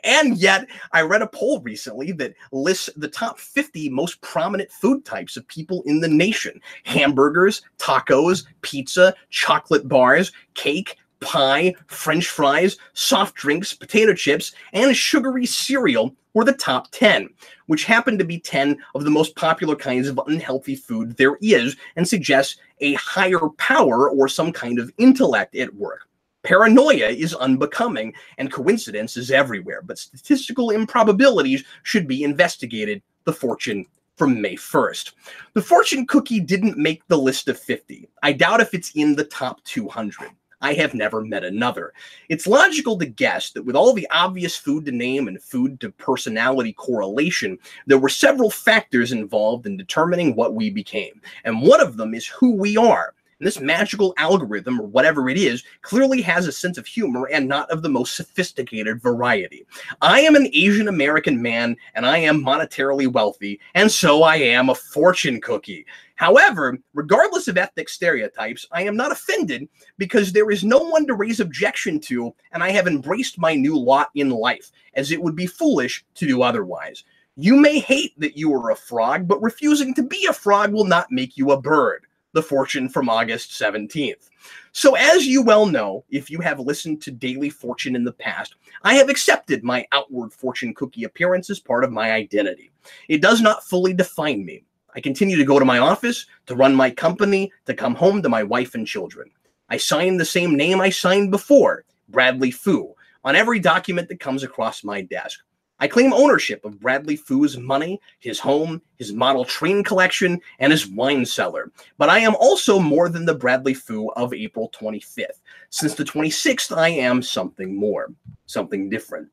And yet, I read a poll recently that lists the top 50 most prominent food types of people in the nation. Hamburgers, tacos, pizza, chocolate bars, cake, pie, French fries, soft drinks, potato chips, and sugary cereal were the top 10, which happen to be 10 of the most popular kinds of unhealthy food there is and suggests a higher power or some kind of intellect at work. Paranoia is unbecoming, and coincidence is everywhere, but statistical improbabilities should be investigated. The fortune from May 1st. The fortune cookie didn't make the list of 50. I doubt if it's in the top 200. I have never met another. It's logical to guess that with all the obvious food to name and food to personality correlation, there were several factors involved in determining what we became, and one of them is who we are. And this magical algorithm, or whatever it is, clearly has a sense of humor and not of the most sophisticated variety. I am an Asian American man, and I am monetarily wealthy, and so I am a fortune cookie. However, regardless of ethnic stereotypes, I am not offended because there is no one to raise objection to, and I have embraced my new lot in life, as it would be foolish to do otherwise. You may hate that you are a frog, but refusing to be a frog will not make you a bird. The fortune from August 17th. So as you well know, if you have listened to Daily Fortune in the past, I have accepted my outward fortune cookie appearance as part of my identity. It does not fully define me. I continue to go to my office, to run my company, to come home to my wife and children. I sign the same name I signed before, Bradley Fu, on every document that comes across my desk. I claim ownership of Bradley Fu's money, his home, his model train collection, and his wine cellar. But I am also more than the Bradley Fu of April 25th. Since the 26th, I am something more, something different.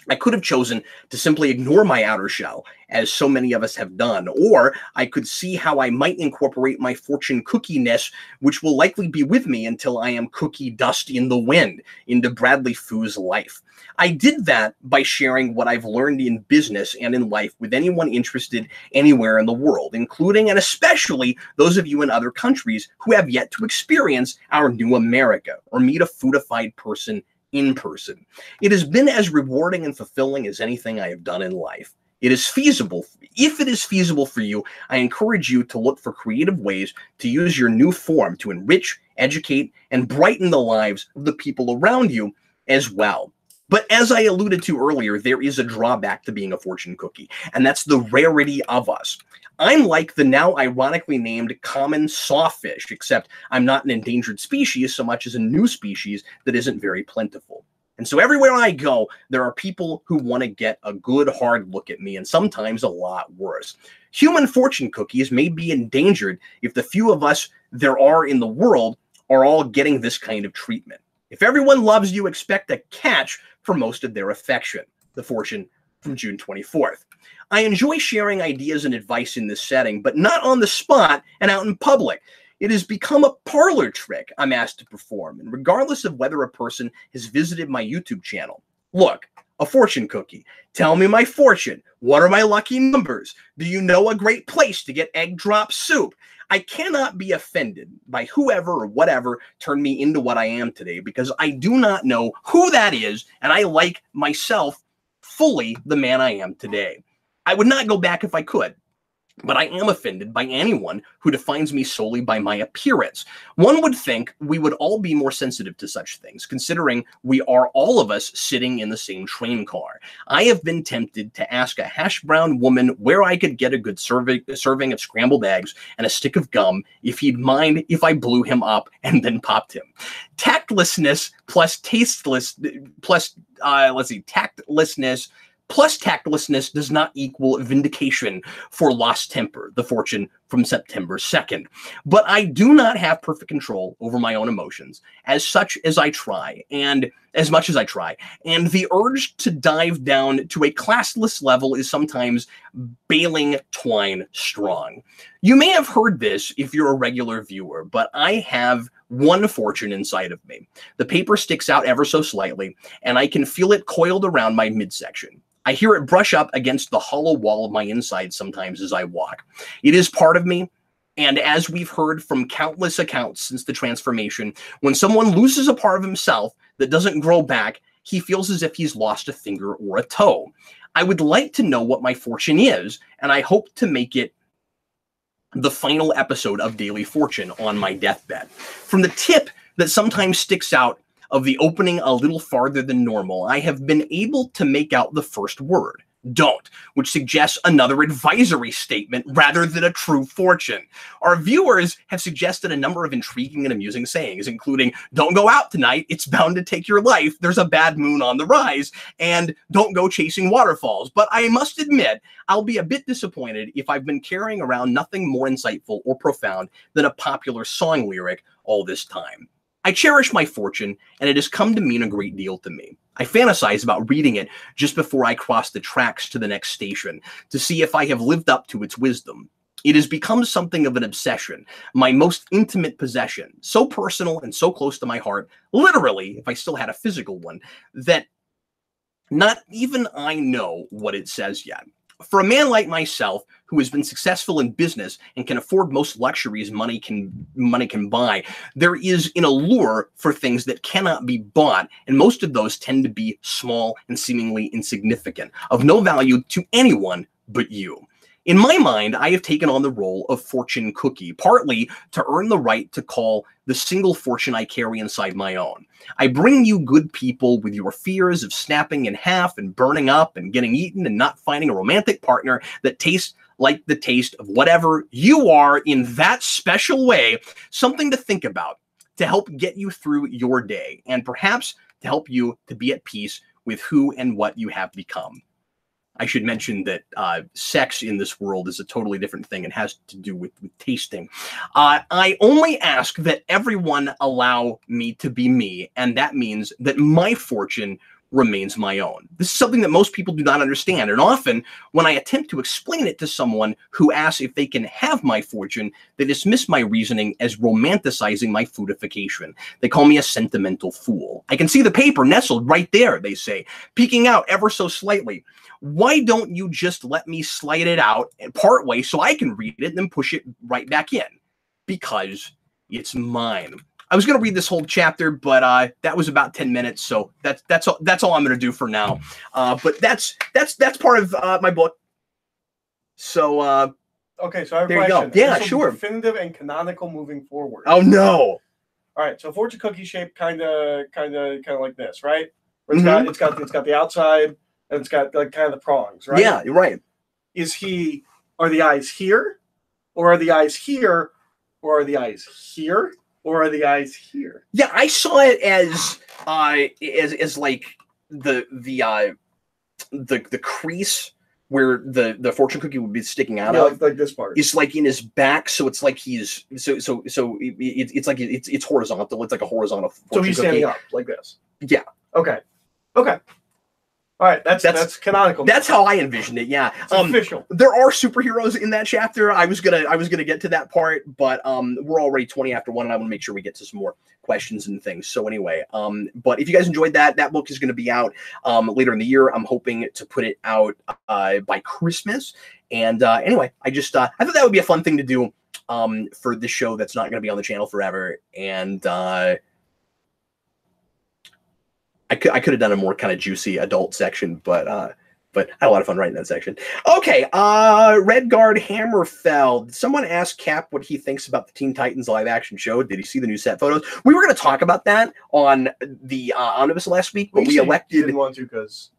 I could have chosen to simply ignore my outer shell, as so many of us have done, or I could see how I might incorporate my fortune cookie-ness, which will likely be with me until I am cookie dust in the wind, into Bradley Fu's life. I did that by sharing what I've learned in business and in life with anyone interested anywhere in the world, including and especially those of you in other countries who have yet to experience our new America or meet a foodified person in person. It has been as rewarding and fulfilling as anything I have done in life. it is feasible. If it is feasible for you, I encourage you to look for creative ways to use your new form to enrich, educate, and brighten the lives of the people around you as well. But as I alluded to earlier, there is a drawback to being a fortune cookie, and that's the rarity of us. I'm like the now ironically named common sawfish, except I'm not an endangered species so much as a new species that isn't very plentiful. And so everywhere I go, there are people who want to get a good hard look at me, and sometimes a lot worse. Human fortune cookies may be endangered if the few of us there are in the world are all getting this kind of treatment. If everyone loves you, expect a catch for most of their affection. The Fortune from June 24th. I enjoy sharing ideas and advice in this setting, but not on the spot and out in public. It has become a parlor trick I'm asked to perform, and regardless of whether a person has visited my YouTube channel. Look, a fortune cookie. Tell me my fortune. What are my lucky numbers? Do you know a great place to get egg drop soup? I cannot be offended by whoever or whatever turned me into what I am today, because I do not know who that is, and I like myself fully the man I am today. I would not go back if I could, but I am offended by anyone who defines me solely by my appearance. One would think we would all be more sensitive to such things, considering we are all of us sitting in the same train car. I have been tempted to ask a hash brown woman where I could get a good serving of scrambled eggs and a stick of gum if he'd mind if I blew him up and then popped him. Tactlessness plus tactlessness does not equal vindication for lost temper, the Fortune from September 2nd. But I do not have perfect control over my own emotions, as much as I try, and the urge to dive down to a classless level is sometimes bailing twine strong. You may have heard this if you're a regular viewer, but I have one fortune inside of me. The paper sticks out ever so slightly, and I can feel it coiled around my midsection. I hear it brush up against the hollow wall of my inside sometimes as I walk. It is part of me, and as we've heard from countless accounts since the transformation, when someone loses a part of himself that doesn't grow back, he feels as if he's lost a finger or a toe. I would like to know what my fortune is, and I hope to make it the final episode of Daily Fortune on my deathbed. From the tip that sometimes sticks out of the opening a little farther than normal, I have been able to make out the first word, don't, which suggests another advisory statement rather than a true fortune. Our viewers have suggested a number of intriguing and amusing sayings, including, don't go out tonight, it's bound to take your life, there's a bad moon on the rise, and don't go chasing waterfalls. But I must admit, I'll be a bit disappointed if I've been carrying around nothing more insightful or profound than a popular song lyric all this time. I cherish my fortune, and it has come to mean a great deal to me. I fantasize about reading it just before I cross the tracks to the next station to see if I have lived up to its wisdom. It has become something of an obsession, my most intimate possession, so personal and so close to my heart, literally, if I still had a physical one, that not even I know what it says yet. For a man like myself, who has been successful in business and can afford most luxuries money can buy, there is an allure for things that cannot be bought, and most of those tend to be small and seemingly insignificant, of no value to anyone but you. In my mind, I have taken on the role of fortune cookie, partly to earn the right to call the single fortune I carry inside my own. I bring you good people with your fears of snapping in half and burning up and getting eaten and not finding a romantic partner that tastes like the taste of whatever you are in that special way, something to think about to help get you through your day and perhaps to help you to be at peace with who and what you have become. I should mention that sex in this world is a totally different thing and has to do with tasting. I only ask that everyone allow me to be me, and that means that my fortune remains my own. This is something that most people do not understand, and often when I attempt to explain it to someone who asks if they can have my fortune, they dismiss my reasoning as romanticizing my foodification. They call me a sentimental fool. I can see the paper nestled right there, they say, peeking out ever so slightly. Why don't you just let me slide it out part way so I can read it and then push it right back in? Because it's mine. I was going to read this whole chapter, but that was about 10 minutes, so that's all I'm going to do for now. But that's part of my book. So Okay, so I have a there you go. question. Yeah, This will be sure. definitive and canonical moving forward. Oh no. All right, so fortune cookie shape, kind of like this, right? Where Mhm. it's got the outside and it's got like kind of the prongs, right? Yeah, you're right. Are the eyes here, or are the eyes here, or are the eyes here, or are the eyes here? Yeah, I saw it as like the crease where the fortune cookie would be sticking out of like this part. is like in his back, so it's like he's it's like it's horizontal. It's like a horizontal. So he's cookie. standing up like this. Yeah. Okay. All right, that's canonical. That's how I envisioned it. Yeah, it's official. There are superheroes in that chapter. I was gonna get to that part, but we're already 20 after 1, and I want to make sure we get to some more questions and things. So anyway, but if you guys enjoyed that book is going to be out later in the year. I'm hoping to put it out by Christmas. And anyway, I thought that would be a fun thing to do for this show that's not going to be on the channel forever. And I could have done a more kind of juicy adult section, but I had a lot of fun writing that section. Okay, Redguard Hammerfell. Someone asked Cap what he thinks about the Teen Titans live action show. Did he see the new set photos? We were going to talk about that on the Omnibus last week, but we elected. You didn't want to because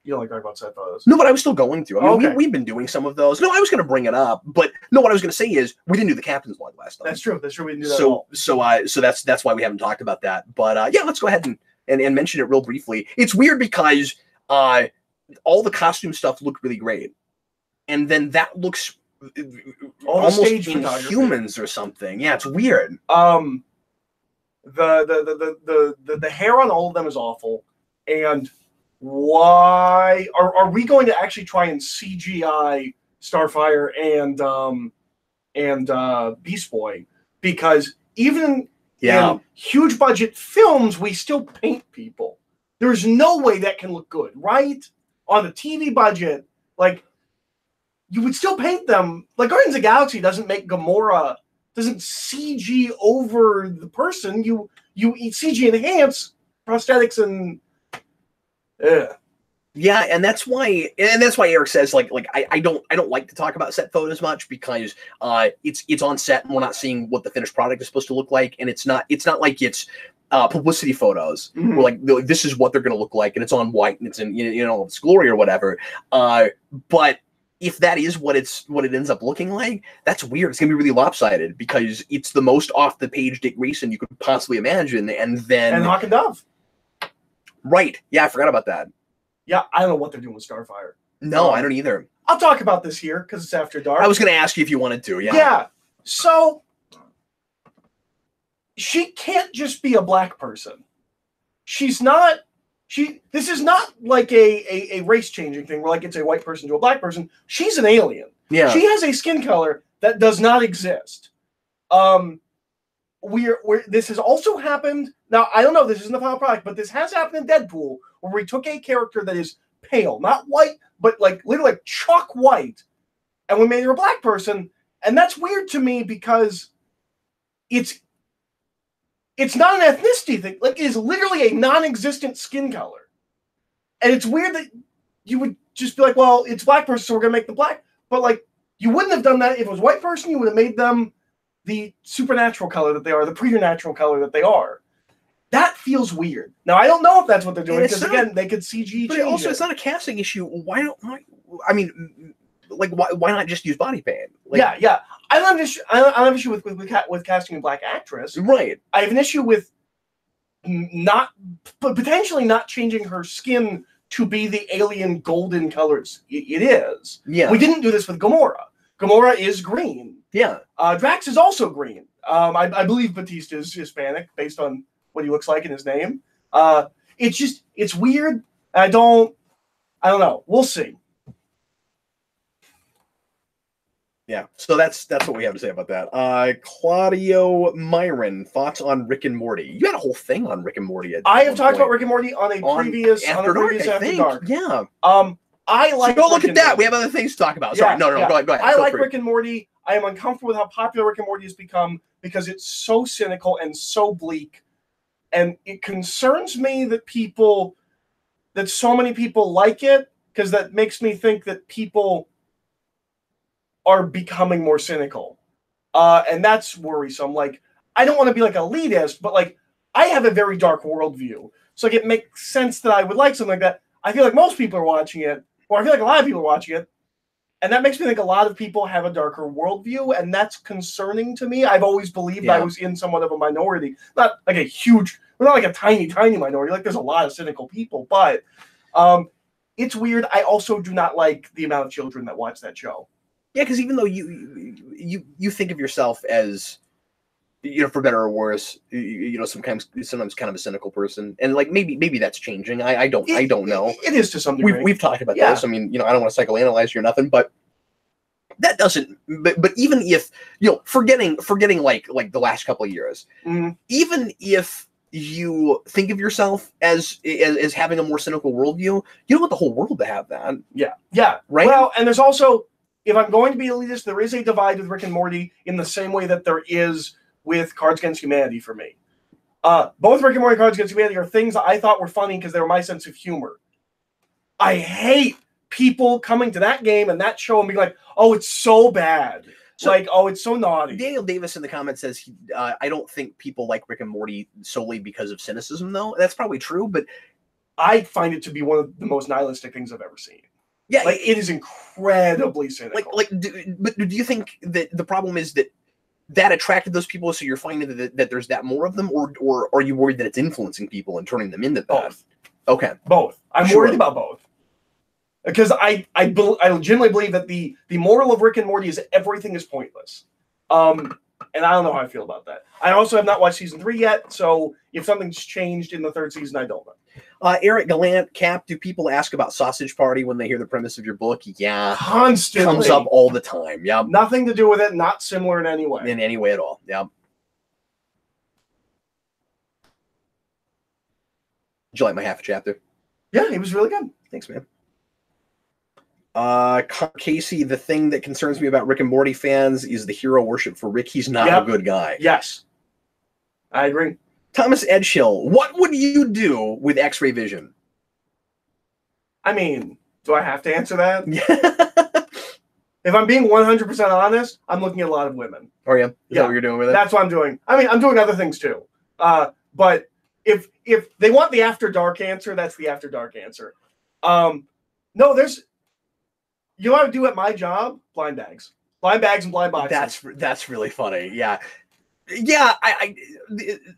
you don't like talking about set photos. No, but I was still going to. I mean, okay. we've been doing some of those. No, I was going to bring it up, but no, what I was going to say is we didn't do the Captain's Log last time. That's true. We didn't do that at all. So that's why we haven't talked about that. But yeah, let's go ahead and mention it real briefly. It's weird because all the costume stuff looked really great, and then that looks almost Inhumans or something. Yeah, it's weird. The hair on all of them is awful, and why are we going to actually try and CGI Starfire and Beast Boy? Because even in huge budget films, we still paint people. There's no way that can look good, right? On a TV budget, like, you would still paint them. Like, Guardians of the Galaxy doesn't make Gamora, doesn't CG over the person. You CG enhance prosthetics and yeah, and that's why Eric says like I don't like to talk about set photos much because it's on set and we're not seeing what the finished product is supposed to look like, and it's not like it's publicity photos. Mm-hmm. We're like, this is what they're going to look like, and it's on white and it's in its glory or whatever. But if that is what it ends up looking like, that's weird. It's going to be really lopsided because it's the most off the page Dick Grayson you could possibly imagine, and Hawk and Dove. Right? Yeah, I forgot about that. Yeah, I don't know what they're doing with Starfire. No, I don't either. I'll talk about this here because it's after dark. I was going to ask you if you wanted to. Yeah. Yeah. So she can't just be a black person. She's not. This is not like a race changing thing where like it's a white person to a black person. She's an alien. Yeah. She has a skin color that does not exist. This has also happened. Now, I don't know, this isn't the final product, but this has happened in Deadpool, where we took a character that is pale, not white, but like literally like chalk white, and we made her a black person. And that's weird to me because it's not an ethnicity thing. Like, it is literally a non-existent skin color. And it's weird that you would just be like, well, it's black person, so we're gonna make them black. But like, you wouldn't have done that if it was white person. You would have made them the supernatural color that they are, the preternatural color that they are. That feels weird. Now, I don't know if that's what they're doing, because again, they could CG but change also, it. it's not a casting issue. Why not just use body paint? Like, yeah. I don't have an issue with casting a black actress. Right. I have an issue with potentially not changing her skin to be the alien golden colors it is. Yeah. We didn't do this with Gamora. Gamora is green. Yeah. Drax is also green. I believe Batista is Hispanic based on what he looks like in his name. It's weird. I don't know. We'll see. Yeah. So that's what we have to say about that. Claudio Myron, thoughts on Rick and Morty? You had a whole thing on Rick and Morty. I have talked about Rick and Morty on a previous After Dark. Yeah. I like. So go look at that. We have other things to talk about. Sorry. No. Go ahead. I like Rick and Morty. I am uncomfortable with how popular Rick and Morty has become because it's so cynical and so bleak. And it concerns me that so many people like it, because that makes me think that people are becoming more cynical. And that's worrisome. Like, I don't want to be like elitist, but like, I have a very dark worldview. So like, it makes sense that I would like something like that. I feel like most people are watching it, or I feel like a lot of people are watching it. And that makes me think a lot of people have a darker worldview, and that's concerning to me. I've always believed I was in somewhat of a minority. Not like a huge, we're not like a tiny, tiny minority. Like, there's a lot of cynical people, but it's weird. I also do not like the amount of children that watch that show. Yeah, because even though you think of yourself as, for better or worse, sometimes kind of a cynical person, and like maybe that's changing. I don't know. It is to some degree. We've talked about this. I mean, I don't want to psychoanalyze you or nothing, but that doesn't. But even if forgetting like the last couple of years, even if you think of yourself as having a more cynical worldview, you don't want the whole world to have that. Yeah, right. Well, and there's also, if I'm going to be elitist, there is a divide with Rick and Morty in the same way that there is with Cards Against Humanity for me. Both Rick and Morty and Cards Against Humanity are things that I thought were funny because they were my sense of humor. I hate people coming to that game and that show and being like, oh, it's so bad. Oh, it's so naughty. Daniel Davis in the comments says, I don't think people like Rick and Morty solely because of cynicism, though. That's probably true, but I find it to be one of the most nihilistic things I've ever seen. Yeah, it is incredibly cynical. But do you think that the problem is that attracted those people, so you're finding that there's that more of them, or are you worried that it's influencing people and turning them into that? Both. Okay. Both. I'm worried about both. Because I legitimately believe that the moral of Rick and Morty is everything is pointless. And I don't know how I feel about that. I also have not watched season 3 yet, so if something's changed in the 3rd season, I don't know. Eric Gallant, Cap, do people ask about Sausage Party when they hear the premise of your book? Yeah. Constantly. Comes up all the time. Yeah. Nothing to do with it, not similar in any way. In any way at all. Yeah. Did you like my half a chapter? Yeah, it was really good. Thanks, man. Casey, the thing that concerns me about Rick and Morty fans is the hero worship for Rick. He's not a good guy. Yes. I agree. Thomas Edgehill, what would you do with X-ray vision? I mean, do I have to answer that? If I'm being 100% honest, I'm looking at a lot of women. Are you? Is that what you're doing with it? That's what I'm doing. I mean, I'm doing other things too. But if they want the After Dark answer, that's the After Dark answer. No, there's... You know what I do at my job? Blind bags. Blind bags and blind boxes. That's really funny. Yeah. Yeah,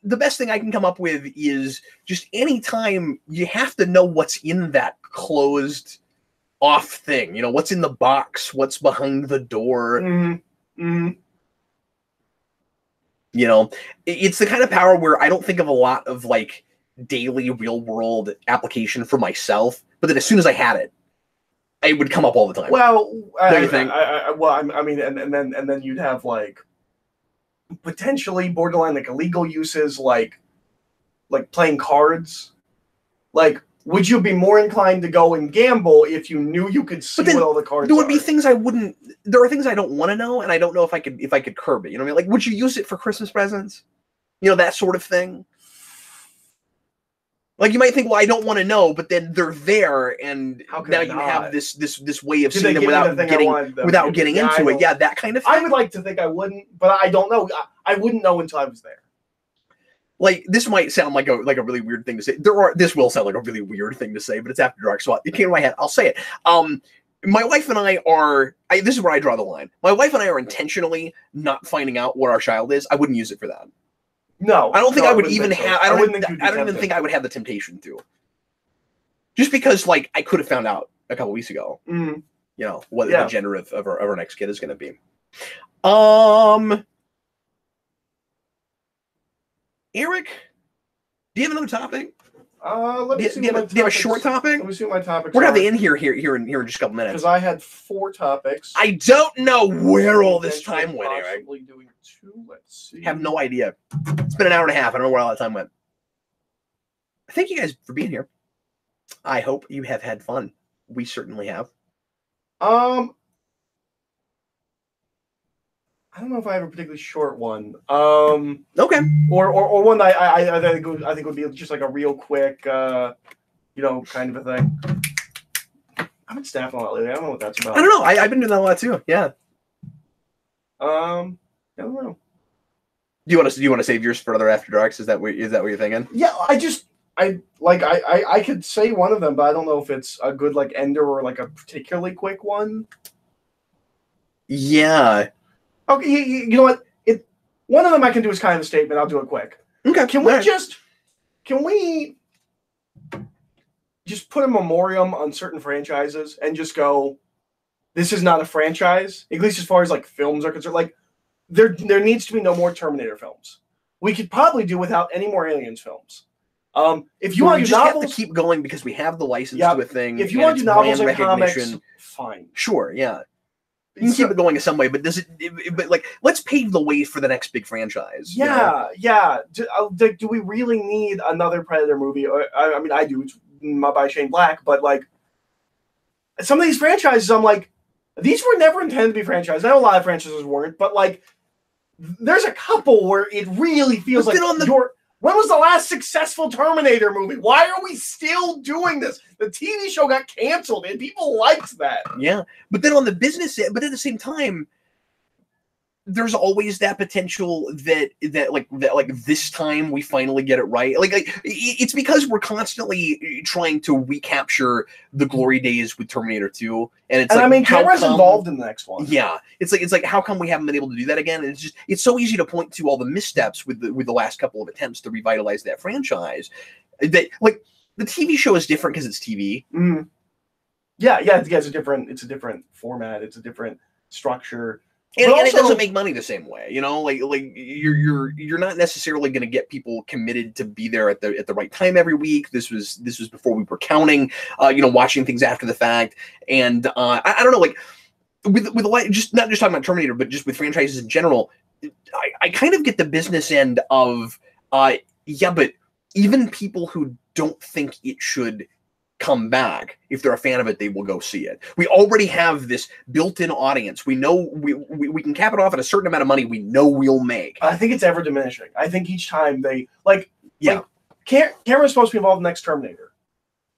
the best thing I can come up with is just anytime you have to know what's in that closed off thing. What's in the box, what's behind the door. It's the kind of power where I don't think of a lot of like daily real world application for myself, but then as soon as I had it, it would come up all the time. Well, don't you think? I mean, and then you'd have like potentially borderline like illegal uses, like playing cards. Like, would you be more inclined to go and gamble if you knew you could see what all the cards are? There would be things I wouldn't. There are things I don't want to know, and I don't know if I could curb it. You know what I mean? Like, would you use it for Christmas presents? That sort of thing. Like, you might think, well, I don't want to know, but then they're there, and now you have this way of seeing them without getting into it. Yeah, that kind of thing. I would like to think I wouldn't, but I don't know. I wouldn't know until I was there. Like, this might sound like a really weird thing to say. This will sound like a really weird thing to say, but it's After Dark, so it came to my head. I'll say it. My wife and I are. This is where I draw the line. My wife and I are intentionally not finding out what our child is. I wouldn't use it for that. No, I don't think I would even have. I don't even think I would have the temptation to. Just because, like, I could have found out a couple weeks ago. What the gender of our next kid is going to be. Eric, do you have another topic? Let me see. Do you have a short topic? Let me see what my topics. We're gonna have to end here in just a couple minutes. Because I had 4 topics. I don't know where all this time went, Eric. Doing 2. Let's see. Have no idea. It's been an hour and a half. I don't know where all that time went. Thank you guys for being here. I hope you have had fun. We certainly have. I don't know if I have a particularly short one. Okay. Or one that I think would be just like a real quick, kind of a thing. I've been snapping a lot lately. I don't know what that's about. I don't know. I've been doing that a lot too. Yeah. I don't know. Do you want to save yours for other After Darks? Is that what you're thinking? Yeah, I could say one of them, but I don't know if it's a good like ender or like a particularly quick one. Yeah. Okay, you know what? One of them I can do is kind of a statement. I'll do it quick. Okay. Can we just put a memoriam on certain franchises and just go, this is not a franchise, at least as far as like films are concerned. Like there needs to be no more Terminator films. We could probably do without any more Aliens films. If you want to do novels, have to keep going because we have the license to a thing. If you want to do novels and comics, fine. Sure, yeah. You can keep it going in some way, but but like, let's pave the way for the next big franchise. Yeah, yeah. Do we really need another Predator movie? I mean, I do. It's by Shane Black, but like some of these franchises, I'm like, these were never intended to be franchises. I know a lot of franchises weren't, but like, there's a couple where it really feels like when was the last successful Terminator movie? Why are we still doing this? The TV show got canceled and people liked that. Yeah. But then on the business end, but at the same time, there's always that potential that this time we finally get it right. Like it's because we're constantly trying to recapture the glory days with Terminator 2. And I mean, Cameron's involved in the next one. Yeah. It's like how come we haven't been able to do that again? And it's so easy to point to all the missteps with the last couple of attempts to revitalize that franchise. That like the TV show is different because it's TV. Mm-hmm. Yeah, it's a different format, it's a different structure. And it doesn't make money the same way, you know. Like you're not necessarily going to get people committed to be there at the right time every week. This was before we were counting, watching things after the fact. And I don't know, like with a lot, just not just talking about Terminator, but just with franchises in general. I kind of get the business end of but even people who don't think it should come back, if they're a fan of it, they will go see it. We already have this built-in audience. We know we can cap it off at a certain amount of money we know we'll make. I think it's ever diminishing. I think each time they Cameron's supposed to be involved in the next Terminator.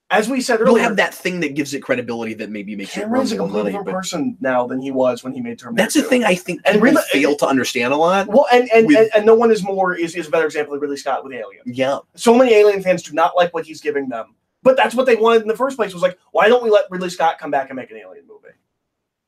As we said earlier, we'll have that thing that gives it credibility that maybe makes Cameron's a completely different person now than he was when he made Terminator. That's the thing I think people fail to understand a lot. Well, and no one is a better example of Ridley Scott with Alien. Yeah. So many Alien fans do not like what he's giving them. But that's what they wanted in the first place. Was like, why don't we let Ridley Scott come back and make an Alien movie?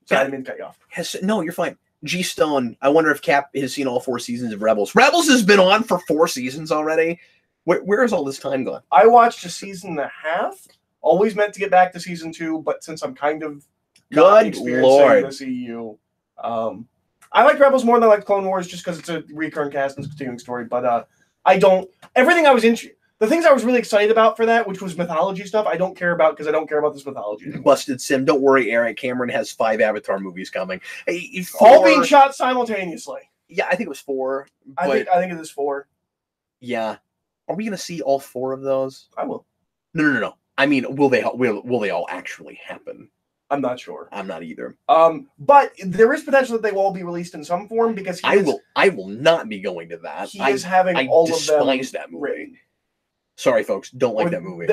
So I didn't mean to cut you off. No, you're fine. G Stone. I wonder if Cap has seen all 4 seasons of Rebels. Rebels has been on for 4 seasons already. Where is all this time gone? I watched a season and a half. Always meant to get back to season 2, but since I'm kind of not experiencing this EU, I like Rebels more than I like Clone Wars just because it's a recurring cast and it's a continuing story. But I don't. Everything I was into. The things I was really excited about for that, which was mythology stuff, I don't care about because I don't care about this mythology anymore. Busted Sim. Don't worry, Eric. Cameron has 5 Avatar movies coming. All being shot simultaneously. Yeah, I think it was 4. I think it is 4. Yeah. Are we going to see all 4 of those? I will. No. I mean, will they all actually happen? I'm not sure. I'm not either. But there is potential that they will all be released in some form because I will not be not be going to that. He is having all of them. I despise that movie. Written. Sorry, folks. Don't like that movie.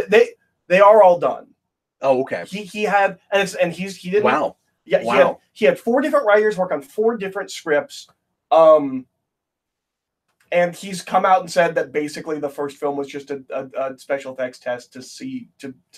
They are all done. Oh, okay. He had he didn't. Wow. Yeah. Wow. He had 4 different writers work on 4 different scripts. And he's come out and said that basically the first film was just a special effects test to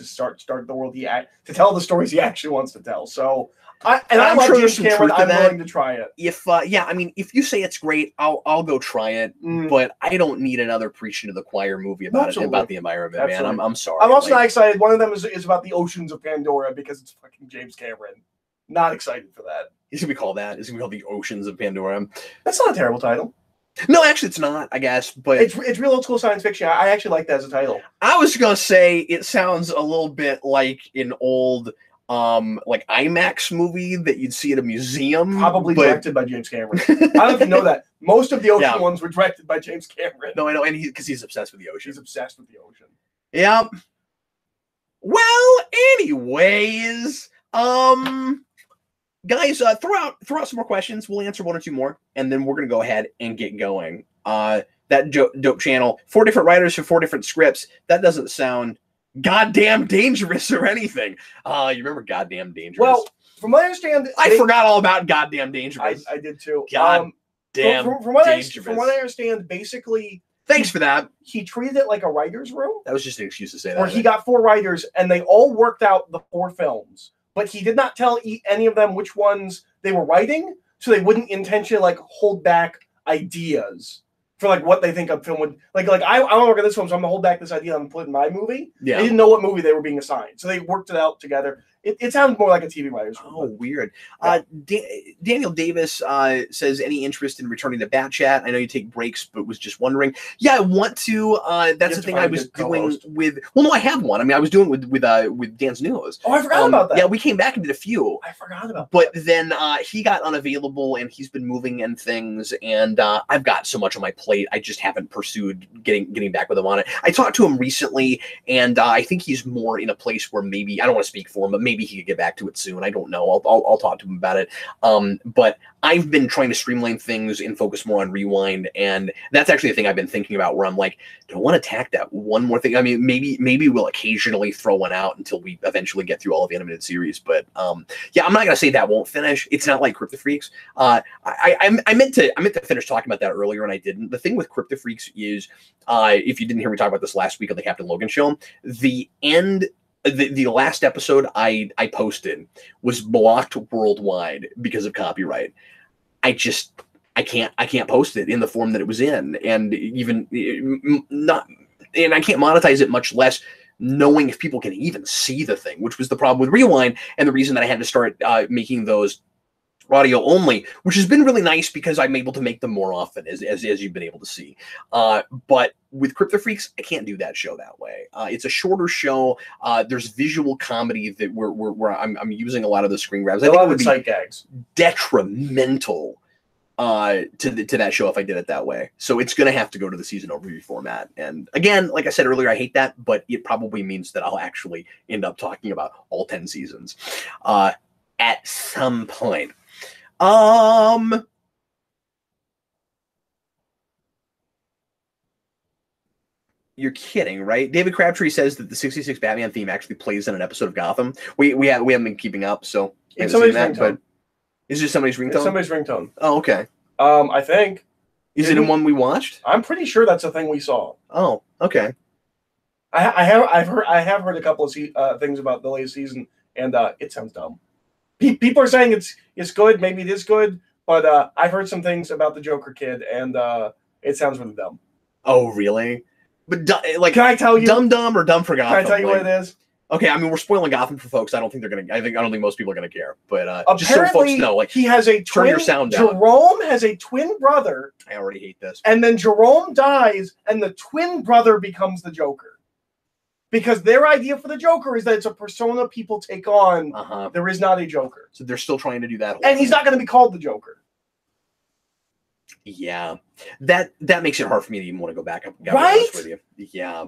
start the world to tell the stories he actually wants to tell. So I'm sure James Cameron. I'm willing to try it. If you say it's great, I'll go try it. But I don't need another preaching to the choir movie about the environment, Absolutely. man. I'm sorry. I'm also not excited. One of them is about the oceans of Pandora because it's fucking James Cameron. Not excited for that. Is it gonna be called that? Is it gonna be called the Oceans of Pandora? That's not a terrible title. No, actually, it's not. I guess, but it's real old school science fiction. I actually like that as a title. I was gonna say it sounds a little bit like an old like IMAX movie that you'd see at a museum. Probably directed by James Cameron. I don't know if you know that. Most of the ocean ones were directed by James Cameron. No, I know, and because he's obsessed with the ocean. He's obsessed with the ocean. Yep. Well, anyways, guys, throw out some more questions. We'll answer 1 or 2 more, and then we're gonna go ahead and get going. That dope channel, 4 different writers for 4 different scripts. That doesn't sound goddamn dangerous or anything. You remember Goddamn Dangerous? Well, from what I understand, I forgot all about goddamn Dangerous. I did too. God damn from what Dangerous. from what I understand, basically, thanks for that. he treated it like a writer's room. That was just an excuse to say that. Where he got 4 writers, and they all worked out the 4 films, but he did not tell any of them which ones they were writing, so they wouldn't intentionally like hold back ideas for like what they think a film would like. I want to work on this film, so I'm gonna hold back this idea and put it in my movie. Yeah. They didn't know what movie they were being assigned, so they worked it out together. It sounds more like a TV writer's room. Oh, weird. Yeah. Daniel Davis says, any interest in returning to Bat Chat? I know you take breaks, but was just wondering. Yeah, I want to. That's the thing I was doing with. Well, no, I have one. I mean, I was doing with Dan's News. Oh, I forgot about that. Yeah, we came back and did a few. I forgot about but that. Then he got unavailable, and he's been moving and things, and I've got so much on my plate. I just haven't pursued getting back with him on it. I talked to him recently, and I think he's more in a place where maybe, I don't want to speak for him, but maybe he could get back to it soon. I don't know. I'll talk to him about it. But I've been trying to streamline things and focus more on Rewind, and that's actually a thing I've been thinking about, where I'm like, do I want to tack that one more thing? I mean, maybe we'll occasionally throw one out until we eventually get through all of the animated series. But yeah, I'm not gonna say that won't finish. It's not like Crypto Freaks. I meant to finish talking about that earlier, and I didn't. The thing with Crypto Freaks is, if you didn't hear me talk about this last week on the Captain Logan show, the last episode I posted was blocked worldwide because of copyright. I can't post it in the form that it was in, and even not, and I can't monetize it, much less knowing if people can even see the thing, which was the problem with Rewind, and the reason that I had to start making those audio only, which has been really nice because I'm able to make them more often, as you've been able to see. But with Crypto Freaks, I can't do that show that way. It's a shorter show. There's visual comedy that where I'm using a lot of the screen grabs. I think it would be sight gags. Detrimental to that show if I did it that way. So it's going to have to go to the season overview format. And again, like I said earlier, I hate that, but it probably means that I'll actually end up talking about all 10 seasons at some point. You're kidding, right? David Crabtree says that the 66 Batman theme actually plays in an episode of Gotham. We haven't been keeping up, so it's somebody's ringtone. But is it somebody's ringtone? It's somebody's ringtone. Oh, okay. I think. Is it in one we watched? I'm pretty sure that's a thing we saw. Oh, okay. I have heard a couple of things about the latest season, and it sounds dumb. People are saying it's good. Maybe it is good, but I've heard some things about the Joker kid, and it sounds really dumb. Oh, really? But like, can I tell you, dumb or dumb for Gotham? Can I tell you what it is? Okay, I mean, we're spoiling Gotham for folks. I don't think most people are gonna care. But apparently, just so folks know, like, he has a turn twin. your sound down. Jerome has a twin brother. I already hate this. And then Jerome dies, and the twin brother becomes the Joker. Because their idea for the Joker is that it's a persona people take on. There is not a Joker. So they're still trying to do that. And he's not going to be called the Joker. Yeah. That makes it hard for me to even want to go back. Right? With you. Yeah.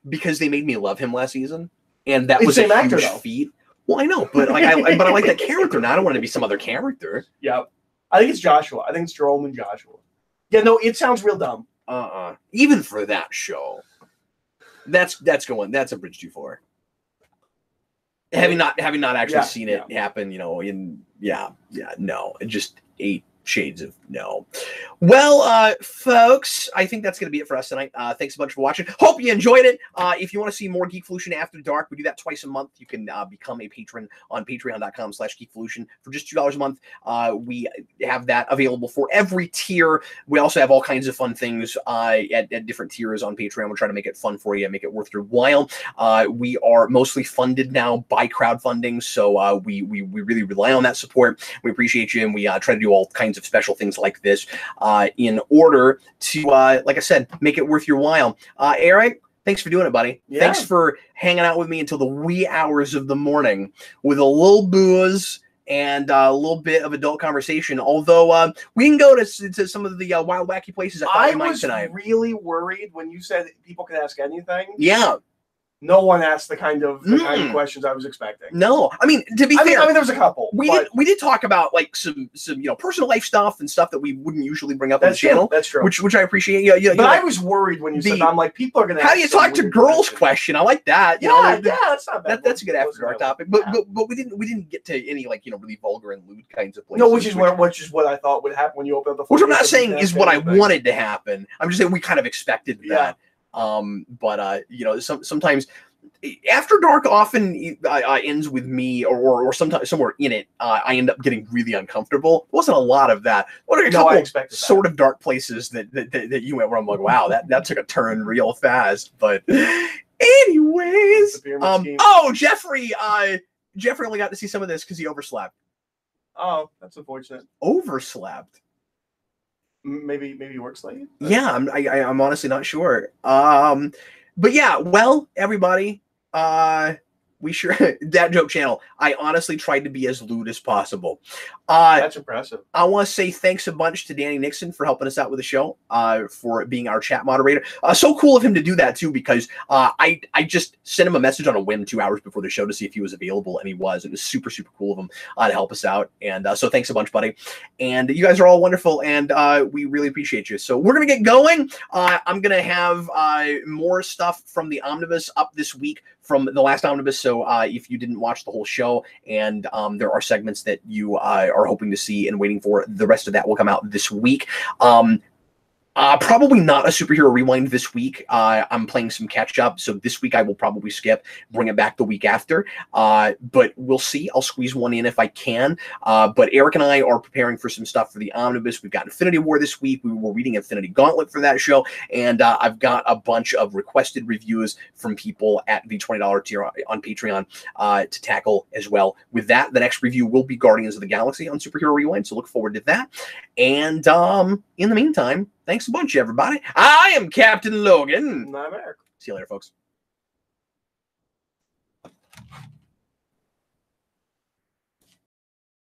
Because they made me love him last season. And that was a huge feat. Well, I know, but like I like that character now. I don't want it to be some other character. Yeah. I think it's Joshua. I think it's Jerome and Joshua. Yeah, no, it sounds real dumb. Even for that show. That's a bridge too far. Having not actually seen it happen, no, it just 8 shades of no. Well, folks, I think that's going to be it for us tonight. Thanks a bunch for watching. Hope you enjoyed it. If you want to see more Geekvolution After Dark, we do that twice a month. You can become a patron on patreon.com/Geekvolution for just $2 a month. We have that available for every tier. We also have all kinds of fun things at different tiers on Patreon. We're trying to make it fun for you, make it worth your while. We are mostly funded now by crowdfunding, so we really rely on that support. We appreciate you, and we try to do all kinds of special things like this in order to, like I said, make it worth your while. Eric, thanks for doing it, buddy. Yeah. Thanks for hanging out with me until the wee hours of the morning with a little booze and a little bit of adult conversation. Although we can go to some of the wild, wacky places I thought we might tonight. I was really worried when you said people could ask anything. Yeah. no one asked the kind of questions I was expecting. No, I mean, to be fair, I mean, there was a couple. We did talk about like some personal life stuff and stuff that we wouldn't usually bring up on the true. channel. That's true. Which I appreciate. Yeah, but I was worried when you said that. I'm like, people are gonna. How do you talk to girls? Question. I like that. That's not bad. That's a good after dark topic. But we didn't get to any like really vulgar and lewd kinds of places. No, which is what I thought would happen when you open up the. Which I'm not saying is what I wanted to happen. I'm just saying we kind of expected that. But sometimes After Dark often ends with me, or sometimes somewhere in it, I end up getting really uncomfortable. It wasn't a lot of that. What are a couple sort of dark places that you went where I'm like, wow, that took a turn real fast. But anyways, Jeffrey only got to see some of this because he overslept. Oh, that's unfortunate. Overslept. Maybe he works late. Yeah, I'm honestly not sure. But yeah, well, everybody, Dad Joke Channel. I honestly tried to be as lewd as possible. That's impressive. I want to say thanks a bunch to Danny Nixon for helping us out with the show, for being our chat moderator. So cool of him to do that too, because I just sent him a message on a whim 2 hours before the show to see if he was available, and he was. It was super, super cool of him to help us out. And so thanks a bunch, buddy. And you guys are all wonderful, and we really appreciate you. So we're going to get going. I'm going to have more stuff from the Omnibus up this week from the last Omnibus. So if you didn't watch the whole show, and there are segments that you are hoping to see and waiting for, the rest of that will come out this week. Probably not a superhero rewind this week. I'm playing some catch up, so this week I will probably skip, bring it back the week after. But we'll see. I'll squeeze one in if I can. But Eric and I are preparing for some stuff for the Omnibus. We've got Infinity War this week. We were reading Infinity Gauntlet for that show, and I've got a bunch of requested reviews from people at the $20 tier on Patreon to tackle as well. With that, the next review will be Guardians of the Galaxy on Superhero Rewind, so look forward to that. And in the meantime, thanks a bunch, everybody. I am Captain Logan. And I'm Eric. See you later, folks.